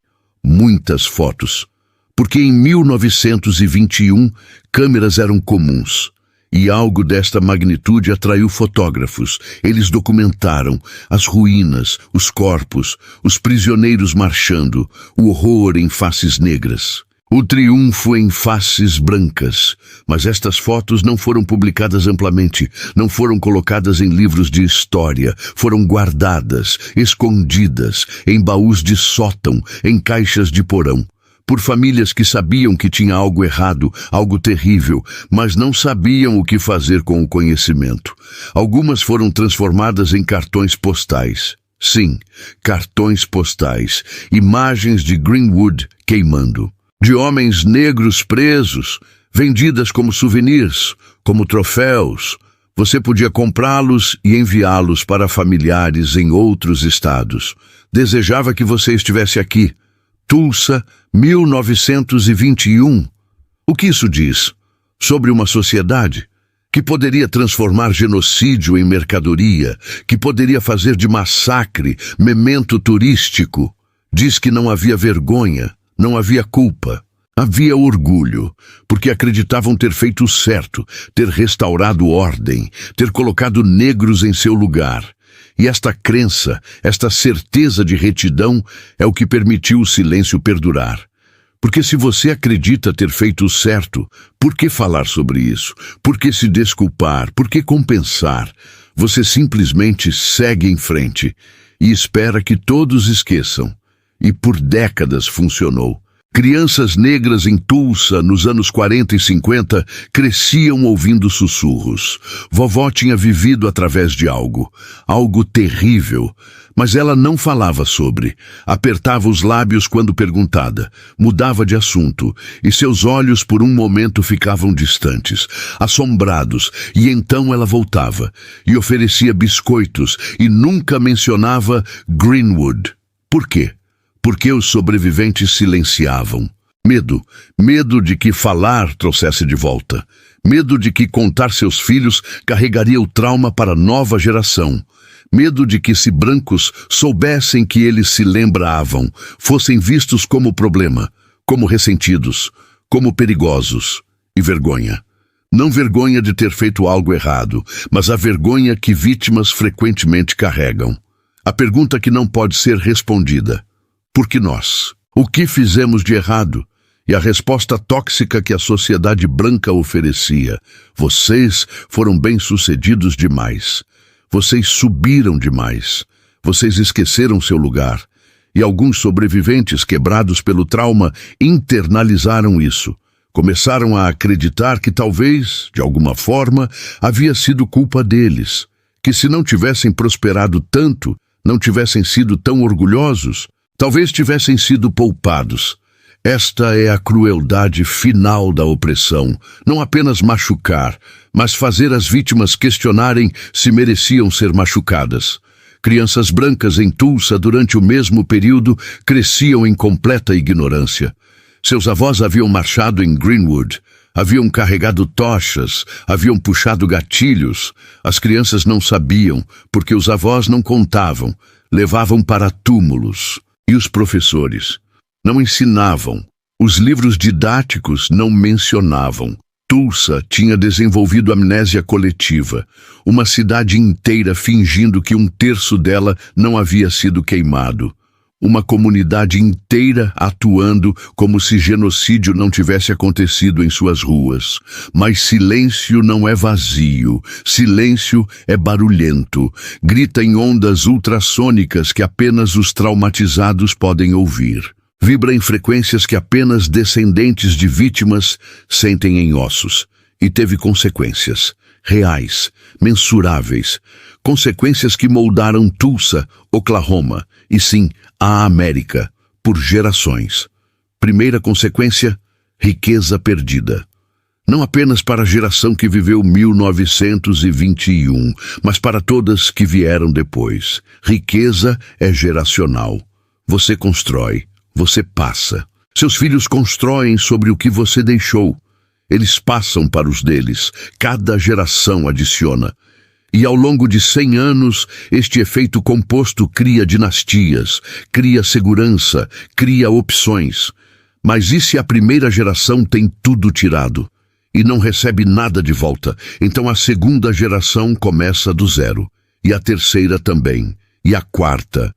Muitas fotos. Porque em 1921, câmeras eram comuns. E algo desta magnitude atraiu fotógrafos. Eles documentaram as ruínas, os corpos, os prisioneiros marchando, o horror em faces negras. O triunfo em faces brancas. Mas estas fotos não foram publicadas amplamente, não foram colocadas em livros de história, foram guardadas, escondidas, em baús de sótão, em caixas de porão. Por famílias que sabiam que tinha algo errado, algo terrível, mas não sabiam o que fazer com o conhecimento. Algumas foram transformadas em cartões postais. Sim, cartões postais. Imagens de Greenwood queimando. De homens negros presos, vendidas como souvenirs, como troféus. Você podia comprá-los e enviá-los para familiares em outros estados. Desejava que você estivesse aqui. Tulsa, 1921. O que isso diz? Sobre uma sociedade que poderia transformar genocídio em mercadoria, que poderia fazer de massacre memento turístico. Diz que não havia vergonha, não havia culpa. Havia orgulho, porque acreditavam ter feito o certo, ter restaurado ordem, ter colocado negros em seu lugar. E esta crença, esta certeza de retidão é o que permitiu o silêncio perdurar. Porque se você acredita ter feito o certo, por que falar sobre isso? Por que se desculpar? Por que compensar? Você simplesmente segue em frente e espera que todos esqueçam. E por décadas funcionou. Crianças negras em Tulsa, nos anos 40 e 50, cresciam ouvindo sussurros. Vovó tinha vivido através de algo terrível, mas ela não falava sobre. Apertava os lábios quando perguntada, mudava de assunto, e seus olhos por um momento ficavam distantes, assombrados, e então ela voltava, e oferecia biscoitos, e nunca mencionava Greenwood. Por quê? Porque os sobreviventes silenciavam. Medo de que falar trouxesse de volta. Medo de que contar seus filhos carregaria o trauma para a nova geração. Medo de que, se brancos soubessem que eles se lembravam, fossem vistos como problema, como ressentidos, como perigosos. E vergonha. Não vergonha de ter feito algo errado, mas a vergonha que vítimas frequentemente carregam. A pergunta que não pode ser respondida. Por que nós? O que fizemos de errado? E a resposta tóxica que a sociedade branca oferecia. Vocês foram bem-sucedidos demais. Vocês subiram demais. Vocês esqueceram seu lugar. E alguns sobreviventes, quebrados pelo trauma, internalizaram isso. Começaram a acreditar que talvez, de alguma forma, havia sido culpa deles. Que se não tivessem prosperado tanto, não tivessem sido tão orgulhosos, talvez tivessem sido poupados. Esta é a crueldade final da opressão. Não apenas machucar, mas fazer as vítimas questionarem se mereciam ser machucadas. Crianças brancas em Tulsa, durante o mesmo período, cresciam em completa ignorância. Seus avós haviam marchado em Greenwood, haviam carregado tochas, haviam puxado gatilhos. As crianças não sabiam, porque os avós não contavam, levavam para túmulos. E os professores não ensinavam. Os livros didáticos não mencionavam. Tulsa tinha desenvolvido amnésia coletiva, uma cidade inteira fingindo que um terço dela não havia sido queimado. Uma comunidade inteira atuando como se genocídio não tivesse acontecido em suas ruas. Mas silêncio não é vazio, silêncio é barulhento, grita em ondas ultrassônicas que apenas os traumatizados podem ouvir. Vibra em frequências que apenas descendentes de vítimas sentem em ossos. E teve consequências, reais, mensuráveis, consequências que moldaram Tulsa, Oklahoma, e sim, a América, por gerações. Primeira consequência, riqueza perdida. Não apenas para a geração que viveu 1921, mas para todas que vieram depois. Riqueza é geracional. Você constrói, você passa. Seus filhos constroem sobre o que você deixou. Eles passam para os deles. Cada geração adiciona. E ao longo de 100 anos, este efeito composto cria dinastias, cria segurança, cria opções. Mas e se a primeira geração tem tudo tirado e não recebe nada de volta? Então a segunda geração começa do zero, e a terceira também, e a quarta.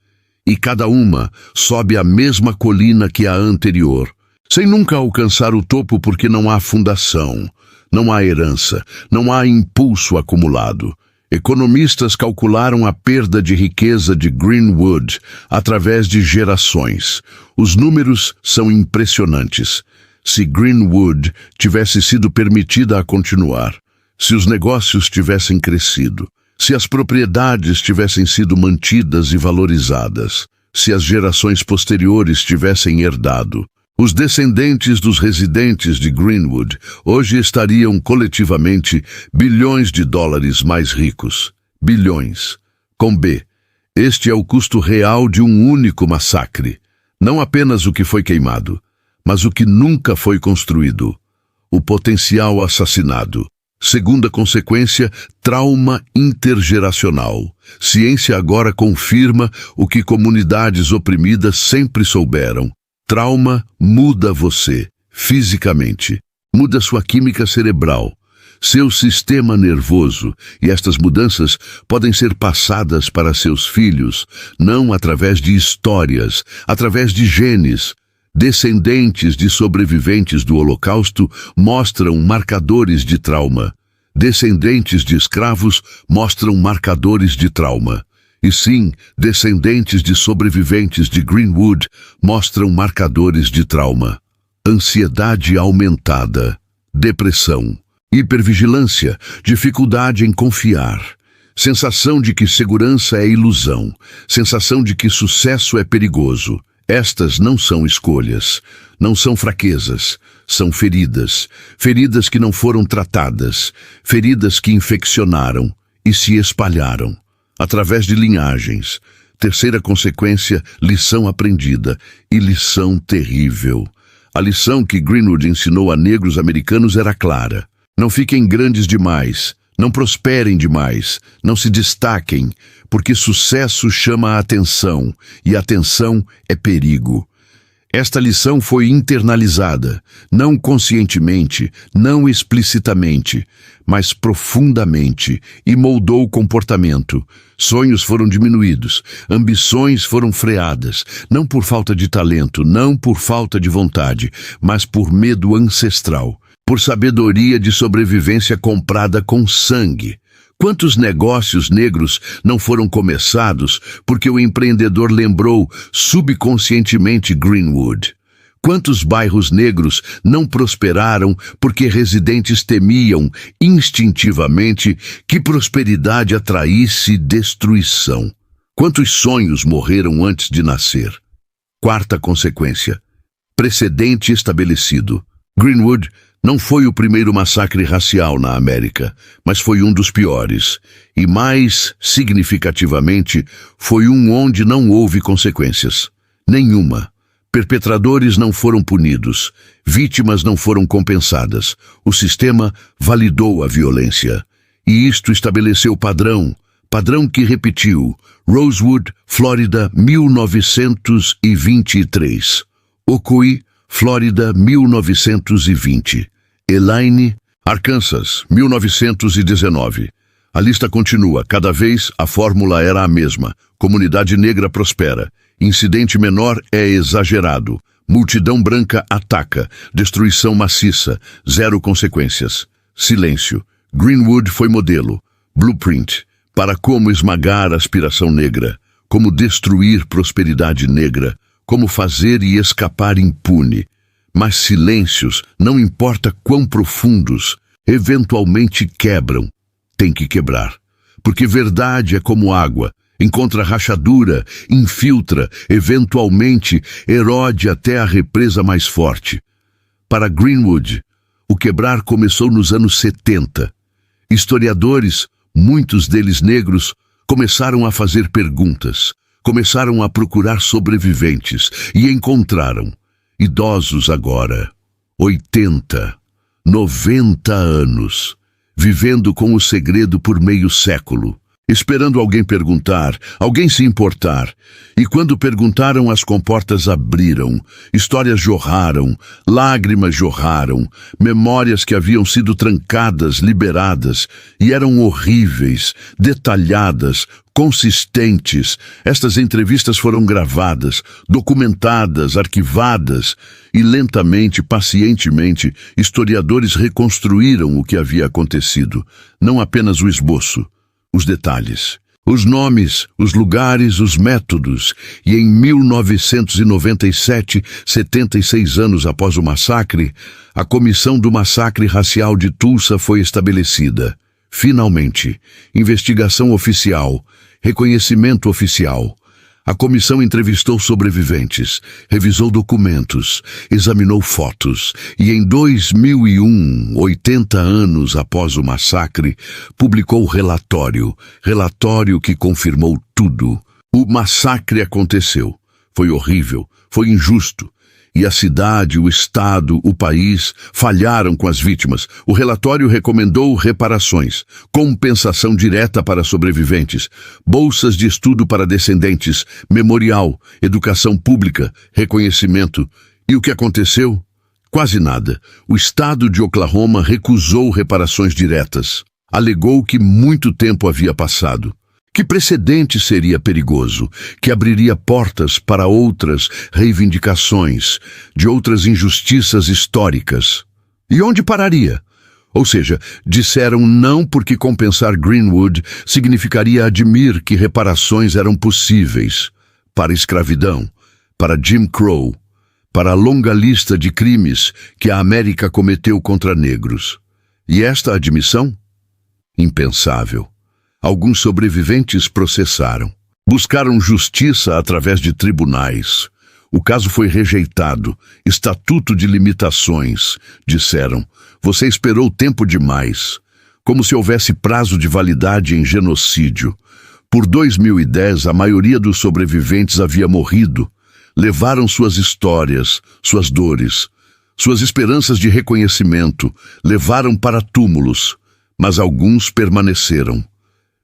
E cada uma sobe a mesma colina que a anterior, sem nunca alcançar o topo porque não há fundação, não há herança, não há impulso acumulado. Economistas calcularam a perda de riqueza de Greenwood através de gerações. Os números são impressionantes. Se Greenwood tivesse sido permitida a continuar, se os negócios tivessem crescido, se as propriedades tivessem sido mantidas e valorizadas, se as gerações posteriores tivessem herdado, os descendentes dos residentes de Greenwood hoje estariam coletivamente bilhões de dólares mais ricos. Bilhões. Com B. Este é o custo real de um único massacre. Não apenas o que foi queimado, mas o que nunca foi construído. O potencial assassinado. Segunda consequência, trauma intergeracional. Ciência agora confirma o que comunidades oprimidas sempre souberam. Trauma muda você, fisicamente. Muda sua química cerebral. seu sistema nervoso, e estas mudanças podem ser passadas para seus filhos, não através de histórias, através de genes. Descendentes de sobreviventes do Holocausto mostram marcadores de trauma. Descendentes de escravos mostram marcadores de trauma. E sim, descendentes de sobreviventes de Greenwood mostram marcadores de trauma. Ansiedade aumentada, depressão, hipervigilância, dificuldade em confiar, sensação de que segurança é ilusão, sensação de que sucesso é perigoso. Estas não são escolhas, não são fraquezas, são feridas, feridas que não foram tratadas, feridas que infeccionaram e se espalharam, através de linhagens. Terceira consequência, lição aprendida, e lição terrível. A lição que Greenwood ensinou a negros americanos era clara. Não fiquem grandes demais, não prosperem demais, não se destaquem, porque sucesso chama a atenção, e atenção é perigo. Esta lição foi internalizada, não conscientemente, não explicitamente, mas profundamente, e moldou o comportamento. Sonhos foram diminuídos, ambições foram freadas, não por falta de talento, não por falta de vontade, mas por medo ancestral, por sabedoria de sobrevivência comprada com sangue. Quantos negócios negros não foram começados porque o empreendedor lembrou subconscientemente Greenwood? Quantos bairros negros não prosperaram porque residentes temiam instintivamente que prosperidade atraísse destruição? Quantos sonhos morreram antes de nascer? Quarta consequência: precedente estabelecido. Greenwood não foi o primeiro massacre racial na América, mas foi um dos piores. E mais significativamente, foi um onde não houve consequências. Nenhuma. Perpetradores não foram punidos. Vítimas não foram compensadas. O sistema validou a violência. E isto estabeleceu padrão que repetiu. Rosewood, Flórida, 1923. Ocoee, Flórida, 1920. Elaine, Arkansas, 1919. A lista continua. Cada vez a fórmula era a mesma. Comunidade negra prospera. Incidente menor é exagerado. Multidão branca ataca. Destruição maciça. Zero consequências. Silêncio. Greenwood foi modelo. Blueprint. Para como esmagar a aspiração negra. Como destruir prosperidade negra. Como fazer e escapar impune. Mas silêncios, não importa quão profundos, eventualmente quebram. Tem que quebrar. Porque verdade é como água. Encontra rachadura, infiltra, eventualmente erode até a represa mais forte. Para Greenwood, o quebrar começou nos anos 70. Historiadores, muitos deles negros, começaram a fazer perguntas. Começaram a procurar sobreviventes e encontraram. Idosos agora, 80, 90 anos, vivendo com o segredo por meio século, esperando alguém perguntar, alguém se importar. E quando perguntaram, as comportas abriram, histórias jorraram, lágrimas jorraram, memórias que haviam sido trancadas, liberadas, e eram horríveis, detalhadas, consistentes. Estas entrevistas foram gravadas, documentadas, arquivadas, e lentamente, pacientemente, historiadores reconstruíram o que havia acontecido, não apenas o esboço, os detalhes, os nomes, os lugares, os métodos. E em 1997, 76 anos após o massacre, a Comissão do Massacre Racial de Tulsa foi estabelecida. Finalmente, investigação oficial, reconhecimento oficial. A comissão entrevistou sobreviventes, revisou documentos, examinou fotos e em 2001, 80 anos após o massacre, publicou relatório que confirmou tudo. O massacre aconteceu. Foi horrível, foi injusto. E a cidade, o Estado, o país falharam com as vítimas. O relatório recomendou reparações, compensação direta para sobreviventes, bolsas de estudo para descendentes, memorial, educação pública, reconhecimento. E o que aconteceu? Quase nada. O estado de Oklahoma recusou reparações diretas. Alegou que muito tempo havia passado. Que precedente seria perigoso, que abriria portas para outras reivindicações, de outras injustiças históricas. E onde pararia? Ou seja, disseram não porque compensar Greenwood significaria admitir que reparações eram possíveis para a escravidão, para Jim Crow, para a longa lista de crimes que a América cometeu contra negros. E esta admissão? Impensável. Alguns sobreviventes processaram. Buscaram justiça através de tribunais. O caso foi rejeitado. Estatuto de limitações, disseram. Você esperou tempo demais. Como se houvesse prazo de validade em genocídio. Por 2010, a maioria dos sobreviventes havia morrido. Levaram suas histórias, suas dores, suas esperanças de reconhecimento, levaram para túmulos, mas alguns permaneceram.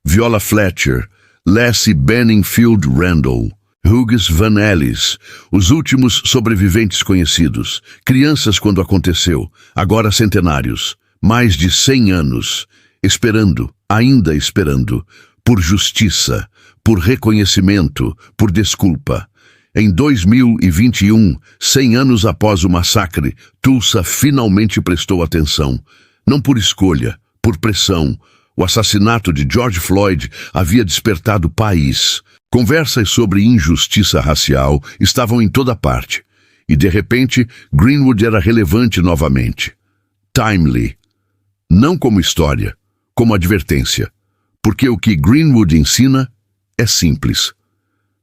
Viola Fletcher, Leslie Benningfield Randall, Hughes Van Ellis, os últimos sobreviventes conhecidos, crianças quando aconteceu, agora centenários, mais de 100 anos, esperando, ainda esperando, por justiça, por reconhecimento, por desculpa. Em 2021, 100 anos após o massacre, Tulsa finalmente prestou atenção, não por escolha, por pressão. O assassinato de George Floyd havia despertado o país. Conversas sobre injustiça racial estavam em toda parte. E, de repente, Greenwood era relevante novamente. Timely. Não como história, como advertência. Porque o que Greenwood ensina é simples.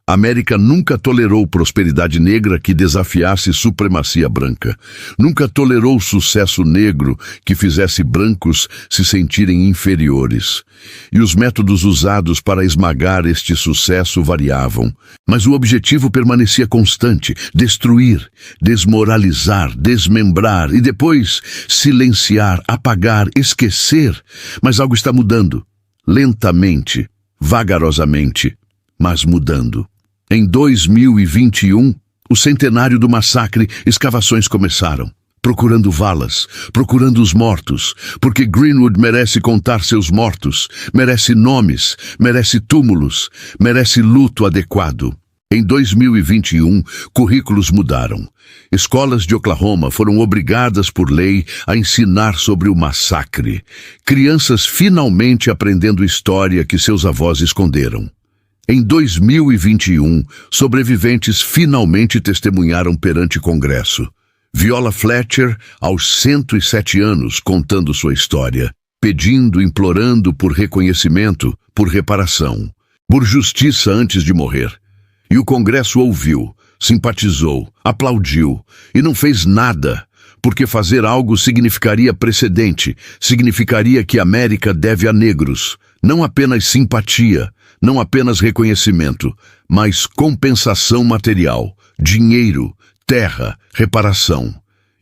A América nunca tolerou prosperidade negra que desafiasse supremacia branca. Nunca tolerou sucesso negro que fizesse brancos se sentirem inferiores. E os métodos usados para esmagar este sucesso variavam. Mas o objetivo permanecia constante: destruir, desmoralizar, desmembrar e depois silenciar, apagar, esquecer. Mas algo está mudando. Lentamente, vagarosamente, mas mudando. Em 2021, o centenário do massacre, escavações começaram, procurando valas, procurando os mortos, porque Greenwood merece contar seus mortos, merece nomes, merece túmulos, merece luto adequado. Em 2021, currículos mudaram. Escolas de Oklahoma foram obrigadas por lei a ensinar sobre o massacre. Crianças finalmente aprendendo história que seus avós esconderam. Em 2021, sobreviventes finalmente testemunharam perante Congresso. Viola Fletcher, aos 107 anos, contando sua história, pedindo, implorando por reconhecimento, por reparação, por justiça antes de morrer. E o Congresso ouviu, simpatizou, aplaudiu e não fez nada, porque fazer algo significaria precedente, significaria que a América deve a negros, não apenas simpatia, não apenas reconhecimento, mas compensação material, dinheiro, terra, reparação.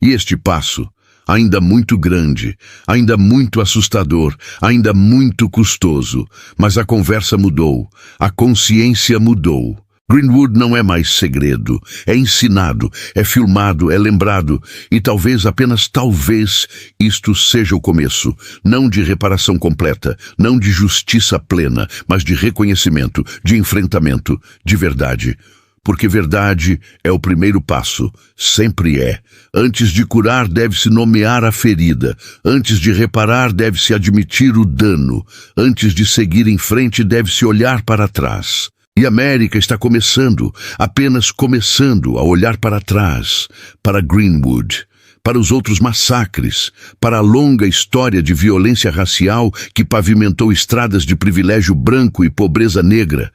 E este passo, ainda muito grande, ainda muito assustador, ainda muito custoso, mas a conversa mudou, a consciência mudou. Greenwood não é mais segredo, é ensinado, é filmado, é lembrado, e talvez, apenas talvez, isto seja o começo, não de reparação completa, não de justiça plena, mas de reconhecimento, de enfrentamento, de verdade. Porque verdade é o primeiro passo, sempre é. Antes de curar, deve-se nomear a ferida. Antes de reparar, deve-se admitir o dano. Antes de seguir em frente, deve-se olhar para trás. E a América está começando, apenas começando a olhar para trás, para Greenwood, para os outros massacres, para a longa história de violência racial que pavimentou estradas de privilégio branco e pobreza negra.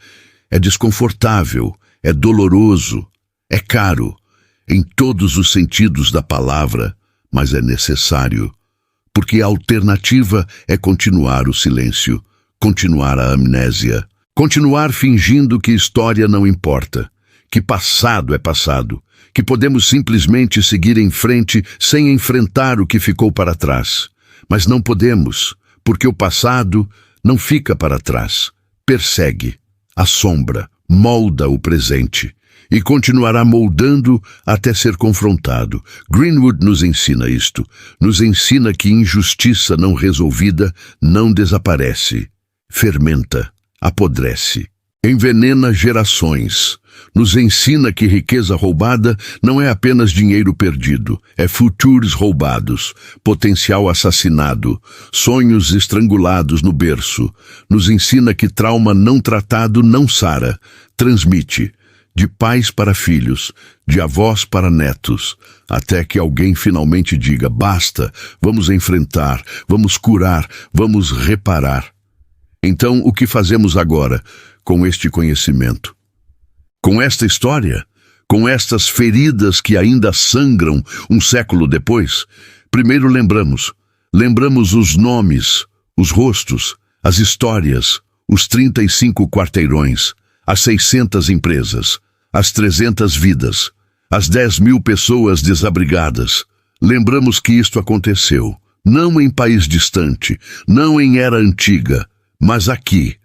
É desconfortável, é doloroso, é caro, em todos os sentidos da palavra, mas é necessário, porque a alternativa é continuar o silêncio, continuar a amnésia. Continuar fingindo que história não importa, que passado é passado, que podemos simplesmente seguir em frente sem enfrentar o que ficou para trás. Mas não podemos, porque o passado não fica para trás, persegue, assombra, molda o presente. e continuará moldando até ser confrontado. Greenwood nos ensina isto. Nos ensina que injustiça não resolvida não desaparece, fermenta, apodrece, envenena gerações. Nos ensina que riqueza roubada não é apenas dinheiro perdido, é futuros roubados, potencial assassinado, sonhos estrangulados no berço. Nos ensina que trauma não tratado não sara, transmite, de pais para filhos, de avós para netos, até que alguém finalmente diga: basta, vamos enfrentar, vamos curar, vamos reparar. Então, o que fazemos agora com este conhecimento? Com esta história? Com estas feridas que ainda sangram um século depois? Primeiro lembramos os nomes, os rostos, as histórias, os 35 quarteirões, as 600 empresas, as 300 vidas, as 10.000 pessoas desabrigadas. Lembramos que isto aconteceu, não em país distante, não em era antiga, mas aqui,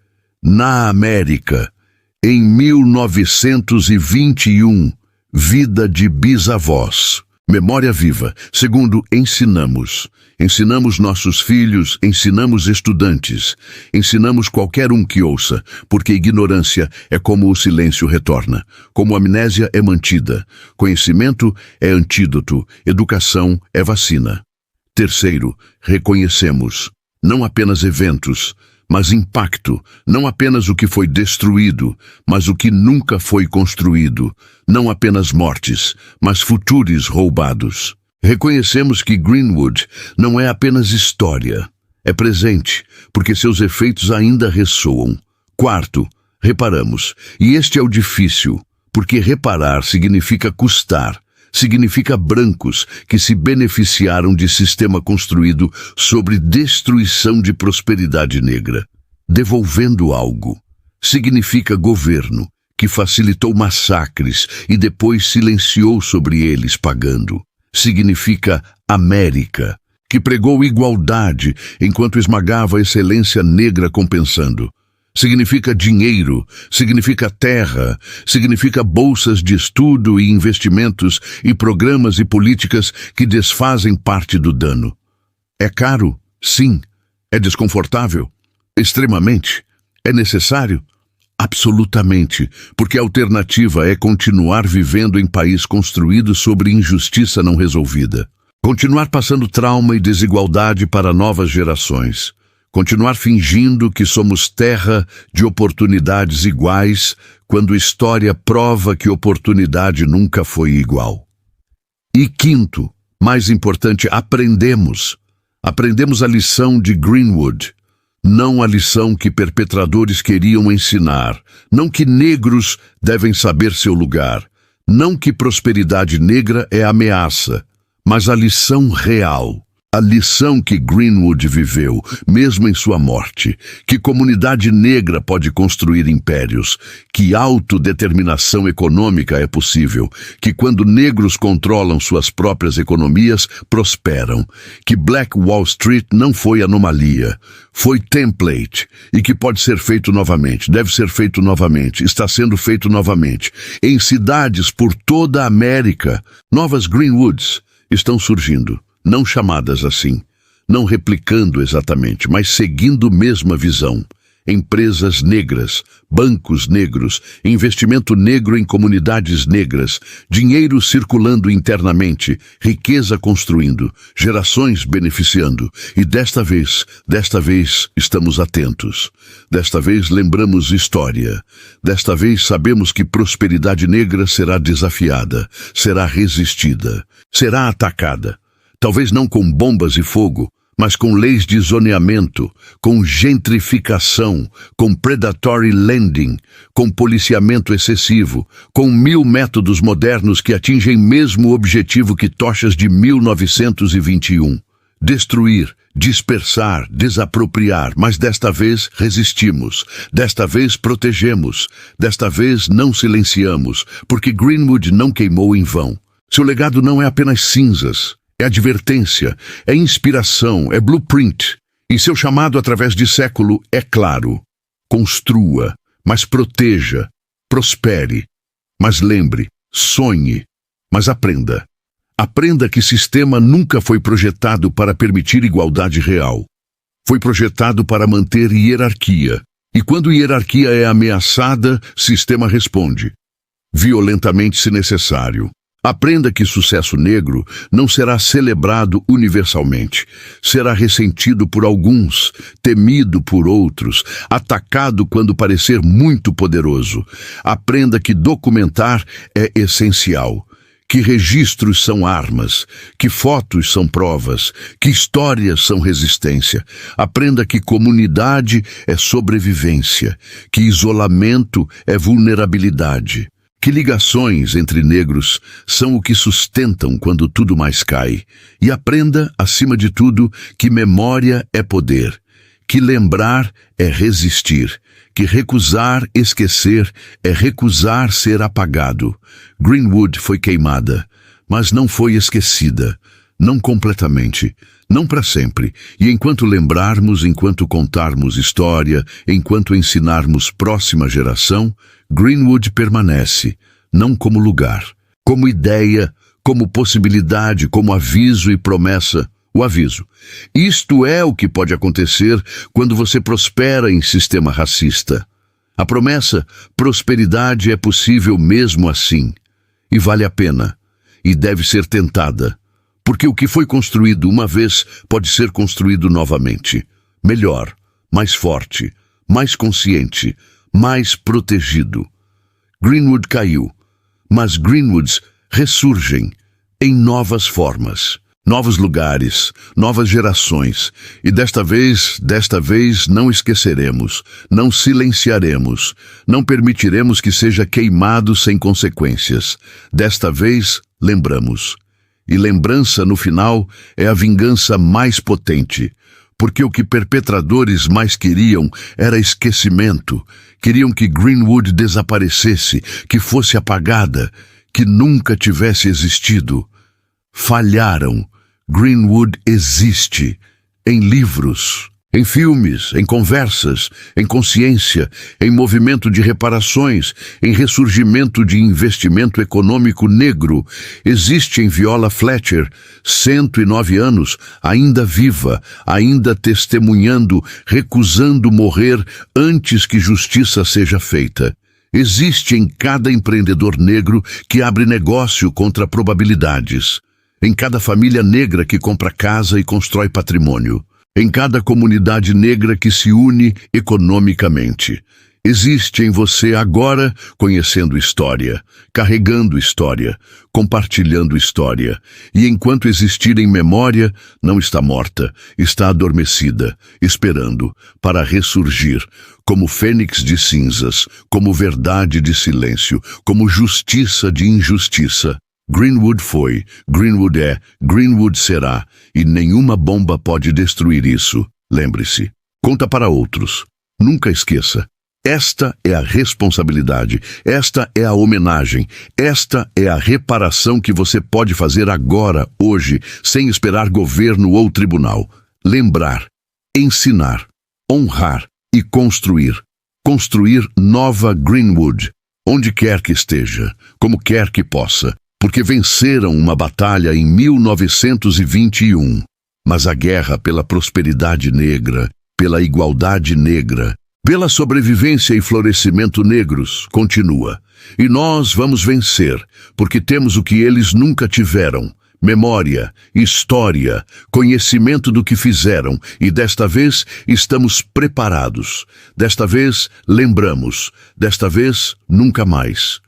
na América, em 1921, vida de bisavós. Memória viva. Segundo, ensinamos. Ensinamos nossos filhos, ensinamos estudantes, ensinamos qualquer um que ouça, porque ignorância é como o silêncio retorna, como amnésia é mantida, conhecimento é antídoto, educação é vacina. Terceiro, reconhecemos, não apenas eventos, mas impacto, não apenas o que foi destruído, mas o que nunca foi construído, não apenas mortes, mas futuros roubados. Reconhecemos que Greenwood não é apenas história, é presente, porque seus efeitos ainda ressoam. Quarto, reparamos, e este é o difícil, porque reparar significa custar, significa brancos que se beneficiaram de sistema construído sobre destruição de prosperidade negra. Devolvendo algo. Significa governo, que facilitou massacres e depois silenciou sobre eles pagando. Significa América, que pregou igualdade enquanto esmagava a excelência negra compensando. Significa dinheiro, significa terra, significa bolsas de estudo e investimentos e programas e políticas que desfazem parte do dano. É caro? Sim. É desconfortável? Extremamente. É necessário? Absolutamente, porque a alternativa é continuar vivendo em país construído sobre injustiça não resolvida. Continuar passando trauma e desigualdade para novas gerações. Continuar fingindo que somos terra de oportunidades iguais, quando história prova que oportunidade nunca foi igual. E quinto, mais importante, aprendemos. Aprendemos a lição de Greenwood, não a lição que perpetradores queriam ensinar, não que negros devem saber seu lugar, não que prosperidade negra é ameaça, mas a lição real. A lição que Greenwood viveu, mesmo em sua morte, que comunidade negra pode construir impérios, que autodeterminação econômica é possível, que quando negros controlam suas próprias economias, prosperam, que Black Wall Street não foi anomalia, foi template, e que pode ser feito novamente, deve ser feito novamente, está sendo feito novamente. Em cidades por toda a América, novas Greenwoods estão surgindo. Não chamadas assim, não replicando exatamente, mas seguindo mesma visão. Empresas negras, bancos negros, investimento negro em comunidades negras, dinheiro circulando internamente, riqueza construindo, gerações beneficiando. E desta vez estamos atentos. Desta vez lembramos história. Desta vez sabemos que prosperidade negra será desafiada, será resistida, será atacada. Talvez não com bombas e fogo, mas com leis de zoneamento, com gentrificação, com predatory lending, com policiamento excessivo, com 1000 métodos modernos que atingem mesmo o objetivo que tochas de 1921. Destruir, dispersar, desapropriar, mas desta vez resistimos, desta vez protegemos, desta vez não silenciamos, porque Greenwood não queimou em vão. Seu legado não é apenas cinzas. É advertência, é inspiração, é blueprint. E seu chamado através de século é claro. Construa, mas proteja, prospere, Mas lembre, sonhe, mas aprenda. Aprenda que sistema nunca foi projetado para permitir igualdade real. Foi projetado para manter hierarquia. E quando hierarquia é ameaçada, sistema responde. Violentamente se necessário. Aprenda que sucesso negro não será celebrado universalmente. Será ressentido por alguns, temido por outros, atacado quando parecer muito poderoso. Aprenda que documentar é essencial. Que registros são armas, que fotos são provas, que histórias são resistência. Aprenda que comunidade é sobrevivência, que isolamento é vulnerabilidade, que ligações entre negros são o que sustentam quando tudo mais cai. E aprenda, acima de tudo, que memória é poder, que lembrar é resistir, que recusar esquecer é recusar ser apagado. Greenwood foi queimada, mas não foi esquecida, não completamente, não para sempre. E enquanto lembrarmos, enquanto contarmos história, enquanto ensinarmos próxima geração, Greenwood permanece, não como lugar, como ideia, como possibilidade, como aviso e promessa. O aviso. Isto é o que pode acontecer quando você prospera em sistema racista. A promessa, prosperidade é possível mesmo assim. E vale a pena. E deve ser tentada. Porque o que foi construído uma vez pode ser construído novamente. Melhor, mais forte, mais consciente, mais protegido. Greenwood caiu, mas Greenwoods ressurgem em novas formas. Novos lugares, novas gerações, e desta vez não esqueceremos, não silenciaremos, não permitiremos que seja queimado sem consequências. Desta vez, lembramos. E lembrança, no final, é a vingança mais potente, porque o que perpetradores mais queriam era esquecimento, queriam que Greenwood desaparecesse, que fosse apagada, que nunca tivesse existido. Falharam. Greenwood existe em livros, em filmes, em conversas, em consciência, em movimento de reparações, em ressurgimento de investimento econômico negro. Existe em Viola Fletcher, 109 anos, ainda viva, ainda testemunhando, recusando morrer antes que justiça seja feita. Existe em cada empreendedor negro que abre negócio contra probabilidades. Em cada família negra que compra casa e constrói patrimônio. Em cada comunidade negra que se une economicamente. Existe em você agora, conhecendo história, carregando história, compartilhando história. E enquanto existir em memória, não está morta, está adormecida, esperando para ressurgir, como fênix de cinzas, como verdade de silêncio, como justiça de injustiça. Greenwood foi, Greenwood é, Greenwood será, e nenhuma bomba pode destruir isso. Lembre-se. Conta para outros. Nunca esqueça. Esta é a responsabilidade, esta é a homenagem, esta é a reparação que você pode fazer agora, hoje, sem esperar governo ou tribunal. Lembrar, ensinar, honrar e construir. Construir nova Greenwood, onde quer que esteja, como quer que possa. Porque venceram uma batalha em 1921. Mas a guerra pela prosperidade negra, pela igualdade negra, pela sobrevivência e florescimento negros continua. E nós vamos vencer, porque temos o que eles nunca tiveram: memória, história, conhecimento do que fizeram, e desta vez estamos preparados. Desta vez lembramos, desta vez nunca mais.